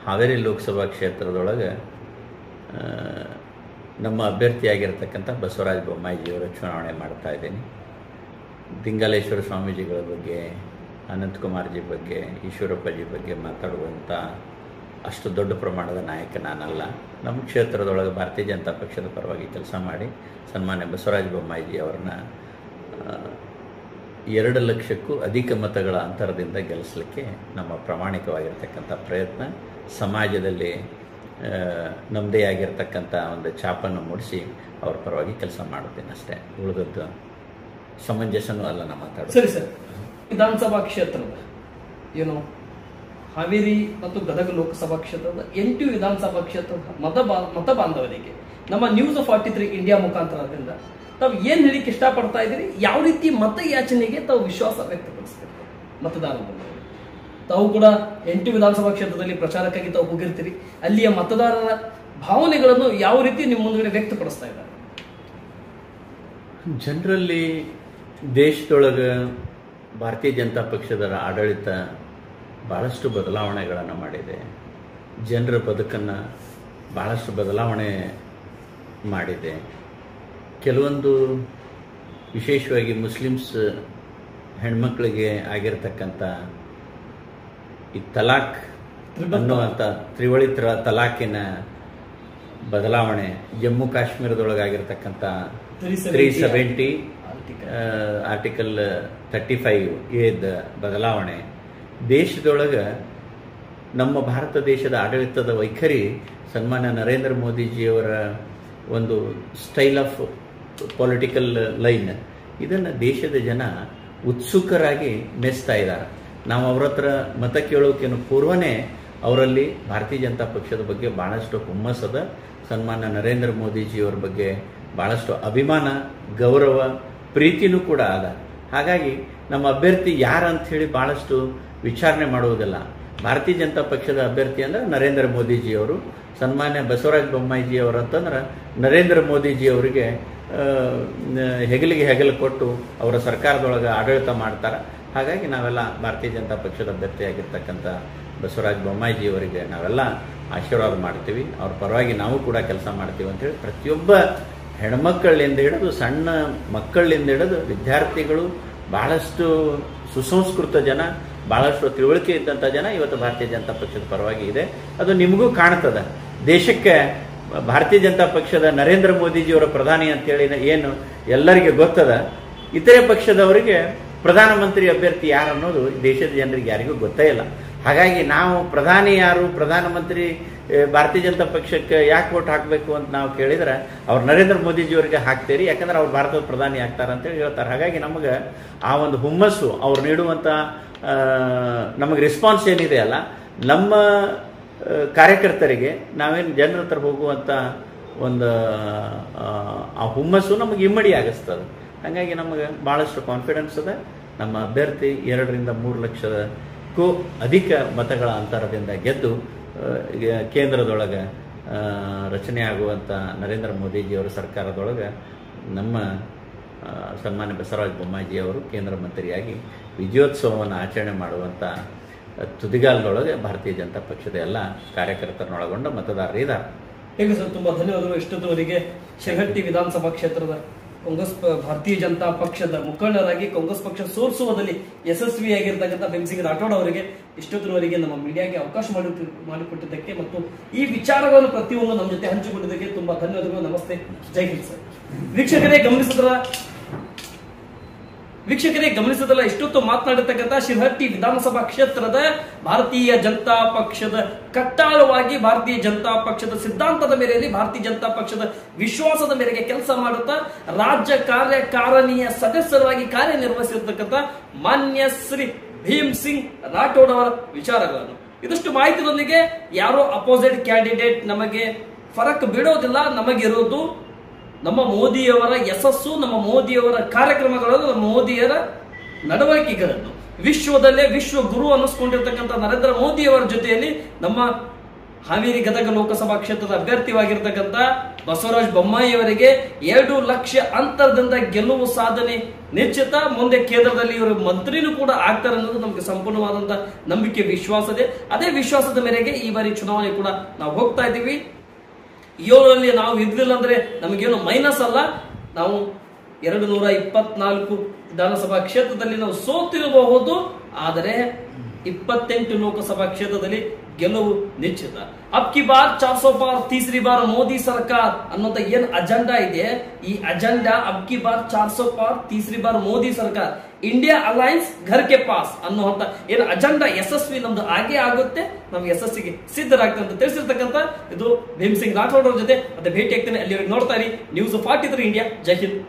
ಹಾವೇರಿ ಲೋಕಸಭಾ ಕ್ಷೇತ್ರದೊಳಗೆ ನಮ್ಮ ಅಭ್ಯರ್ಥಿಯಾಗಿರ್ತಕ್ಕಂಥ ಬಸವರಾಜ ಬೊಮ್ಮಾಯಿಜಿಯವರ ಚುನಾವಣೆ ಮಾಡ್ತಾ ಇದ್ದೀನಿ. ದಿಂಗಾಲೇಶ್ವರ ಸ್ವಾಮೀಜಿಗಳ ಬಗ್ಗೆ, ಅನಂತಕುಮಾರ್ಜಿ ಬಗ್ಗೆ, ಈಶ್ವರಪ್ಪಜಿ ಬಗ್ಗೆ ಮಾತಾಡುವಂಥ ಅಷ್ಟು ದೊಡ್ಡ ಪ್ರಮಾಣದ ನಾಯಕ ನಾನಲ್ಲ. ನಮ್ಮ ಕ್ಷೇತ್ರದೊಳಗೆ ಭಾರತೀಯ ಜನತಾ ಪಕ್ಷದ ಪರವಾಗಿ ಕೆಲಸ ಮಾಡಿ ಸನ್ಮಾನ್ಯ ಬಸವರಾಜ ಬೊಮ್ಮಾಯಿಜಿ ಅವರನ್ನ 2 ಲಕ್ಷಕ್ಕೂ ಅಧಿಕ ಮತಗಳ ಅಂತರದಿಂದ ಗೆಲ್ಲಿಸಲಿಕ್ಕೆ ನಮ್ಮ ಪ್ರಾಮಾಣಿಕವಾಗಿರ್ತಕ್ಕಂಥ ಪ್ರಯತ್ನ. ಸಮಾಜದಲ್ಲಿ ನಮ್ಮದೇ ಆಗಿರ್ತಕ್ಕಂಥ ಒಂದು ಛಾಪನ್ನು ಮೂಡಿಸಿ ಅವ್ರ ಪರವಾಗಿ ಕೆಲಸ ಮಾಡುತ್ತೇನೆ ಅಷ್ಟೇ. ಉಳಿದದ್ದು ಸಮಂಜಸನೂ ಅಲ್ಲ ನಮ್ಮ ಮಾತಾಡೋದು. ಸರಿ ಸರ್, ವಿಧಾನಸಭಾ ಕ್ಷೇತ್ರದ ಹಾವೇರಿ ಮತ್ತು ಗದಗ ಲೋಕಸಭಾ ಕ್ಷೇತ್ರದ 8 ವಿಧಾನಸಭಾ ಕ್ಷೇತ್ರದ ಮತ ಬಾಂಧವರಿಗೆ ನಮ್ಮ ನ್ಯೂಸ್ 43 ಇಂಡಿಯಾ ಮುಖಾಂತರದಿಂದ ತಾವು ಏನ್ ಹೇಳಿಕ್ಕೆ ಇಷ್ಟಪಡ್ತಾ ಇದ್ದೀರಿ? ಯಾವ ರೀತಿ ಮತ ಯಾಚನೆಗೆ ತಾವು ವಿಶ್ವಾಸ ವ್ಯಕ್ತಪಡಿಸ್ತೀರಿ ಮತದಾರರು? ತಾವು ಕೂಡ 8 ವಿಧಾನಸಭಾ ಕ್ಷೇತ್ರದಲ್ಲಿ ಪ್ರಚಾರಕ್ಕಾಗಿ ತಾವು ಹೋಗಿರ್ತೀರಿ. ಅಲ್ಲಿಯ ಮತದಾರರ ಭಾವನೆಗಳನ್ನು ಯಾವ ರೀತಿ ನಿಮ್ಮ ಮುಂದುಗಡೆ ವ್ಯಕ್ತಪಡಿಸ್ತಾ ಇದ್ದಾರೆ? ಜನರಲ್ಲಿ ದೇಶದೊಳಗೆ ಭಾರತೀಯ ಜನತಾ ಪಕ್ಷದ ಆಡಳಿತ ಭಾಳಷ್ಟು ಬದಲಾವಣೆಗಳನ್ನು ಮಾಡಿದೆ. ಜನರ ಬದುಕನ್ನು ಭಾಳಷ್ಟು ಬದಲಾವಣೆ ಮಾಡಿದೆ. ಕೆಲವೊಂದು ವಿಶೇಷವಾಗಿ ಮುಸ್ಲಿಮ್ಸ್ ಹೆಣ್ಮಕ್ಳಿಗೆ ಆಗಿರ್ತಕ್ಕಂಥ ಈ ತಲಾಕ್ ಅನ್ನುವಂಥ ತ್ರಿವಳಿ ತಲಾಕಿನ ಬದಲಾವಣೆ, ಜಮ್ಮು ಕಾಶ್ಮೀರದೊಳಗಾಗಿರ್ತಕ್ಕಂಥ 370 ಆರ್ಟಿಕಲ್ 35A ಬದಲಾವಣೆ, ದೇಶದೊಳಗೆ ನಮ್ಮ ಭಾರತ ದೇಶದ ಆಡಳಿತದ ವೈಖರಿ ಸನ್ಮಾನ್ಯ ನರೇಂದ್ರ ಮೋದಿಜಿಯವರ ಒಂದು ಸ್ಟೈಲ್ ಆಫ್ ಪೊಲಿಟಿಕಲ್ ಲೈನ್, ಇದನ್ನು ದೇಶದ ಜನ ಉತ್ಸುಕರಾಗಿ ಮೆಚ್ತಾ ಇದ್ದಾರೆ. ನಾವು ಅವ್ರ ಹತ್ರ ಮತ ಕೇಳೋಕೇನು ಪೂರ್ವನೇ ಅವರಲ್ಲಿ ಭಾರತೀಯ ಜನತಾ ಪಕ್ಷದ ಬಗ್ಗೆ ಭಾಳಷ್ಟು ಹುಮ್ಮಸ್ಸದ. ಸನ್ಮಾನ್ಯ ನರೇಂದ್ರ ಮೋದಿಜಿಯವರ ಬಗ್ಗೆ ಭಾಳಷ್ಟು ಅಭಿಮಾನ, ಗೌರವ, ಪ್ರೀತಿನೂ ಕೂಡ ಅದ. ಹಾಗಾಗಿ ನಮ್ಮ ಅಭ್ಯರ್ಥಿ ಯಾರಂತ ಹೇಳಿ ಭಾಳಷ್ಟು ವಿಚಾರಣೆ ಮಾಡುವುದಿಲ್ಲ. ಭಾರತೀಯ ಜನತಾ ಪಕ್ಷದ ಅಭ್ಯರ್ಥಿ ಅಂದ್ರೆ ನರೇಂದ್ರ ಮೋದಿಜಿಯವರು. ಸನ್ಮಾನ್ಯ ಬಸವರಾಜ ಬೊಮ್ಮಾಯಿಜಿಯವರು ಅಂತಂದ್ರೆ ನರೇಂದ್ರ ಮೋದಿಜಿಯವರಿಗೆ ಹೆಗಲಿಗೆ ಹೆಗಲು ಕೊಟ್ಟು ಅವರ ಸರ್ಕಾರದೊಳಗೆ ಆಡಳಿತ ಮಾಡ್ತಾರೆ. ಹಾಗಾಗಿ ನಾವೆಲ್ಲ ಭಾರತೀಯ ಜನತಾ ಪಕ್ಷದ ಅಭ್ಯರ್ಥಿಯಾಗಿರ್ತಕ್ಕಂಥ ಬಸವರಾಜ ಬೊಮ್ಮಾಯಿಜಿಯವರಿಗೆ ನಾವೆಲ್ಲ ಆಶೀರ್ವಾದ ಮಾಡ್ತೀವಿ. ಅವ್ರ ಪರವಾಗಿ ನಾವು ಕೂಡ ಕೆಲಸ ಮಾಡ್ತೀವಿ ಅಂತೇಳಿ ಪ್ರತಿಯೊಬ್ಬ ಹೆಣ್ಮಕ್ಕಳಿಂದ ಹಿಡಿದು ಸಣ್ಣ ಮಕ್ಕಳಿಂದ ಹಿಡಿದು ವಿದ್ಯಾರ್ಥಿಗಳು, ಭಾಳಷ್ಟು ಸುಸಂಸ್ಕೃತ ಜನ, ಭಾಳಷ್ಟು ತಿಳುವಳಿಕೆ ಇದ್ದಂಥ ಜನ ಇವತ್ತು ಭಾರತೀಯ ಜನತಾ ಪಕ್ಷದ ಪರವಾಗಿ ಇದೆ. ಅದು ನಿಮಗೂ ಕಾಣ್ತದೆ. ದೇಶಕ್ಕೆ ಭಾರತೀಯ ಜನತಾ ಪಕ್ಷದ ನರೇಂದ್ರ ಮೋದಿಜಿಯವರ ಪ್ರಧಾನಿ ಅಂತೇಳಿ ಏನು ಎಲ್ಲರಿಗೆ ಗೊತ್ತದ, ಇತರೆ ಪಕ್ಷದವರಿಗೆ ಪ್ರಧಾನಮಂತ್ರಿ ಅಭ್ಯರ್ಥಿ ಯಾರು ಅನ್ನೋದು ದೇಶದ ಜನರಿಗೆ ಯಾರಿಗೂ ಗೊತ್ತೇ ಇಲ್ಲ. ಹಾಗಾಗಿ ನಾವು ಪ್ರಧಾನಿ ಯಾರು, ಪ್ರಧಾನಮಂತ್ರಿ ಭಾರತೀಯ ಜನತಾ ಪಕ್ಷಕ್ಕೆ ಯಾಕೆ ವೋಟ್ ಹಾಕಬೇಕು ಅಂತ ನಾವು ಕೇಳಿದ್ರೆ ಅವ್ರು ನರೇಂದ್ರ ಮೋದಿಜಿಯವರಿಗೆ ಹಾಕ್ತೀರಿ, ಯಾಕಂದ್ರೆ ಅವ್ರು ಭಾರತದ ಪ್ರಧಾನಿ ಆಗ್ತಾರೆ ಅಂತೇಳಿ ಹೇಳ್ತಾರೆ. ಹಾಗಾಗಿ ನಮಗೆ ಆ ಒಂದು ಹುಮ್ಮಸ್ಸು, ಅವ್ರು ನೀಡುವಂಥ ನಮಗೆ ರೆಸ್ಪಾನ್ಸ್ ಏನಿದೆ ಅಲ್ಲ, ನಮ್ಮ ಕಾರ್ಯಕರ್ತರಿಗೆ ನಾವೇನು ಜನರ ಹತ್ರ ಹೋಗುವಂಥ ಒಂದು ಆ ಹುಮ್ಮಸ್ಸು ನಮಗೆ ಇಮ್ಮಡಿ ಆಗಿಸ್ತದೆ. ಹಾಗಾಗಿ ನಮಗೆ ಭಾಳಷ್ಟು ಕಾನ್ಫಿಡೆನ್ಸ್ ಅದ. ನಮ್ಮ ಅಭ್ಯರ್ಥಿ 2-3 ಲಕ್ಷಕ್ಕೂ ಅಧಿಕ ಮತಗಳ ಅಂತರದಿಂದ ಗೆದ್ದು ಕೇಂದ್ರದೊಳಗೆ ರಚನೆ ಆಗುವಂಥ ನರೇಂದ್ರ ಮೋದಿಜಿಯವರ ಸರ್ಕಾರದೊಳಗೆ ನಮ್ಮ ಸನ್ಮಾನ್ಯ ಬಸವರಾಜ ಬೊಮ್ಮಾಯಿಜಿಯವರು ಕೇಂದ್ರ ಮಂತ್ರಿಯಾಗಿ ವಿಜಯೋತ್ಸವವನ್ನು ಆಚರಣೆ ಮಾಡುವಂಥ ತುದಿಗಾಲದೊಳಗೆ ಭಾರತೀಯ ಜನತಾ ಪಕ್ಷದ ಎಲ್ಲ ಕಾರ್ಯಕರ್ತರನ್ನೊಳಗೊಂಡ ಮತದಾರರು ಇದ್ದಾರೆ. ಹೇಗೆ ಸರ್, ತುಂಬ ಧನ್ಯವಾದಗಳು. ಇಷ್ಟೊತ್ತವರಿಗೆ ಶಿರಹಟ್ಟಿ ವಿಧಾನಸಭಾ ಕ್ಷೇತ್ರದ ಭಾರತೀಯ ಜನತಾ ಪಕ್ಷದ ಮುಖಂಡರಾಗಿ ಕಾಂಗ್ರೆಸ್ ಪಕ್ಷ ಸೋಲಿಸುವುದರಲ್ಲಿ ಯಶಸ್ವಿಯಾಗಿರ್ತಕ್ಕಂಥ ಭೀಮ್ ಸಿಂಗ್ ರಾಠೋಡ್ ಅವರಿಗೆ ಇಷ್ಟೊತ್ತಿನವರೆಗೆ ನಮ್ಮ ಮೀಡಿಯಾಗೆ ಅವಕಾಶ ಮಾಡಿಕೊಟ್ಟಿದ್ದಕ್ಕೆ ಮತ್ತು ಈ ವಿಚಾರಗಳನ್ನು ಪ್ರತಿಯೊಂದು ನಮ್ಮ ಜೊತೆ ಹಂಚಿಕೊಂಡಿದ್ದಕ್ಕೆ ತುಂಬಾ ಧನ್ಯವಾದಗಳು. ನಮಸ್ತೆ, ಜೈ ಹಿಂದ್ ಸರ್. ವೀಕ್ಷಕರೇ ಗಮನಿಸಿದಲ್ಲ ಇಷ್ಟೊತ್ತು ಮಾತನಾಡಿರ್ತಕ್ಕಂಥ ಶಿರಹಟ್ಟಿ ವಿಧಾನಸಭಾ ಕ್ಷೇತ್ರದ ಭಾರತೀಯ ಜನತಾ ಪಕ್ಷದ ಕಟ್ಟಾಳವಾಗಿ ಭಾರತೀಯ ಜನತಾ ಪಕ್ಷದ ಸಿದ್ಧಾಂತದ ಮೇರೆಯಲ್ಲಿ ಭಾರತೀಯ ಜನತಾ ಪಕ್ಷದ ವಿಶ್ವಾಸದ ಮೇರೆಗೆ ಕೆಲಸ ಮಾಡುತ್ತಾ ರಾಜ್ಯ ಕಾರ್ಯಕಾರಿಣಿಯ ಸದಸ್ಯರಾಗಿ ಕಾರ್ಯನಿರ್ವಹಿಸಿರ್ತಕ್ಕಂಥ ಮಾನ್ಯ ಶ್ರೀ ಭೀಮ್ ಸಿಂಗ್ ರಾಠೋಡ್ ಅವರ ವಿಚಾರಗಳನ್ನು ಇದಷ್ಟು ಮಾಹಿತಿಯೊಂದಿಗೆ ಯಾರೋ ಅಪೋಸಿಟ್ ಕ್ಯಾಂಡಿಡೇಟ್ ನಮಗೆ ಫರಕ್ ಬೀಳೋದಿಲ್ಲ. ನಮಗಿರೋದು ನಮ್ಮ ಮೋದಿಯವರ ಯಶಸ್ಸು, ನಮ್ಮ ಮೋದಿಯವರ ಕಾರ್ಯಕ್ರಮಗಳನ್ನು, ನಮ್ಮ ಮೋದಿಯರ ನಡವಳಿಕೆಗಳನ್ನು ವಿಶ್ವದಲ್ಲೇ ವಿಶ್ವ ಗುರು ಅನ್ನಿಸ್ಕೊಂಡಿರ್ತಕ್ಕಂಥ ನರೇಂದ್ರ ಮೋದಿಯವರ ಜೊತೆಯಲ್ಲಿ ನಮ್ಮ ಹಾವೇರಿ ಗದಗ ಲೋಕಸಭಾ ಕ್ಷೇತ್ರದ ಅಭ್ಯರ್ಥಿಯಾಗಿರ್ತಕ್ಕಂಥ ಬಸವರಾಜ ಬೊಮ್ಮಾಯಿ ಅವರಿಗೆ 2 ಲಕ್ಷ ಅಂತರದಿಂದ ಗೆಲುವು ಸಾಧನೆ ನಿಶ್ಚಿತ. ಮುಂದೆ ಕೇಂದ್ರದಲ್ಲಿ ಇವರು ಮಂತ್ರಿನೂ ಕೂಡ ಆಗ್ತಾರೆ ಅನ್ನೋದು ನಮಗೆ ಸಂಪೂರ್ಣವಾದಂತಹ ನಂಬಿಕೆ, ವಿಶ್ವಾಸ ಇದೆ. ಅದೇ ವಿಶ್ವಾಸದ ಮೇರೆಗೆ ಈ ಬಾರಿ ಚುನಾವಣೆ ಕೂಡ ನಾವು ಹೋಗ್ತಾ ಇದ್ದೀವಿ. 7ರಲ್ಲಿ ನಾವು ಇದ್ದಿಲ್ಲ ಅಂದ್ರೆ ನಮಗೇನು ಮೈನಸ್ ಅಲ್ಲ. ನಾವು 224 ವಿಧಾನಸಭಾ ಕ್ಷೇತ್ರದಲ್ಲಿ ನಾವು ಸೋತಿರಬಹುದು, ಆದರೆ 28 ಲೋಕಸಭಾ ಕ್ಷೇತ್ರದಲ್ಲಿ ಗೆಲುವು ನಿಶ್ಚಿತ. ಅಬ್ ಕಿ ಬಾರ್ 400 ಪಾರ್ ತೀಸರಿ ಬಾರ್ ಮೋದಿ ಸರ್ಕಾರ ಅನ್ನೋಂತ ಏನ್ ಅಜೆಂಡಾ ಇದೆ, ಈ ಅಜೆಂಡಾ ಅಬ್ ಕಿ ಬಾರ್ 400 ಪಾರ್ ತೀಸರಿ ಬಾರ್ ಮೋದಿ ಸರ್ಕಾರ, ಇಂಡಿಯಾ ಅಲೈನ್ಸ್ ಘರ್ ಕೆ ಪಾಸ್ ಅನ್ನುವಂತ ಏನು ಅಜೆಂಡಾ ಯಶಸ್ವಿ ನಮ್ದು ಆಗೇ ಆಗುತ್ತೆ. ನಾವು ಯಶಸ್ಸಿಗೆ ಸಿದ್ಧರಾಗ್ತದೆ ಅಂತ ತಿಳಿಸಿರ್ತಕ್ಕಂಥ ಇದು ಭೀಮ್ ಸಿಂಗ್ ರಾಠೋಡ್ ಅವ್ರ ಜೊತೆ ಮತ್ತೆ ಭೇಟಿ ಆಗ್ತೇನೆ. ಅಲ್ಲಿವರೆಗೆ ನೋಡ್ತಾ ಇರಿ ನ್ಯೂಸ್ 43 ಇಂಡಿಯಾ. ಜೈ ಹಿಂದ್.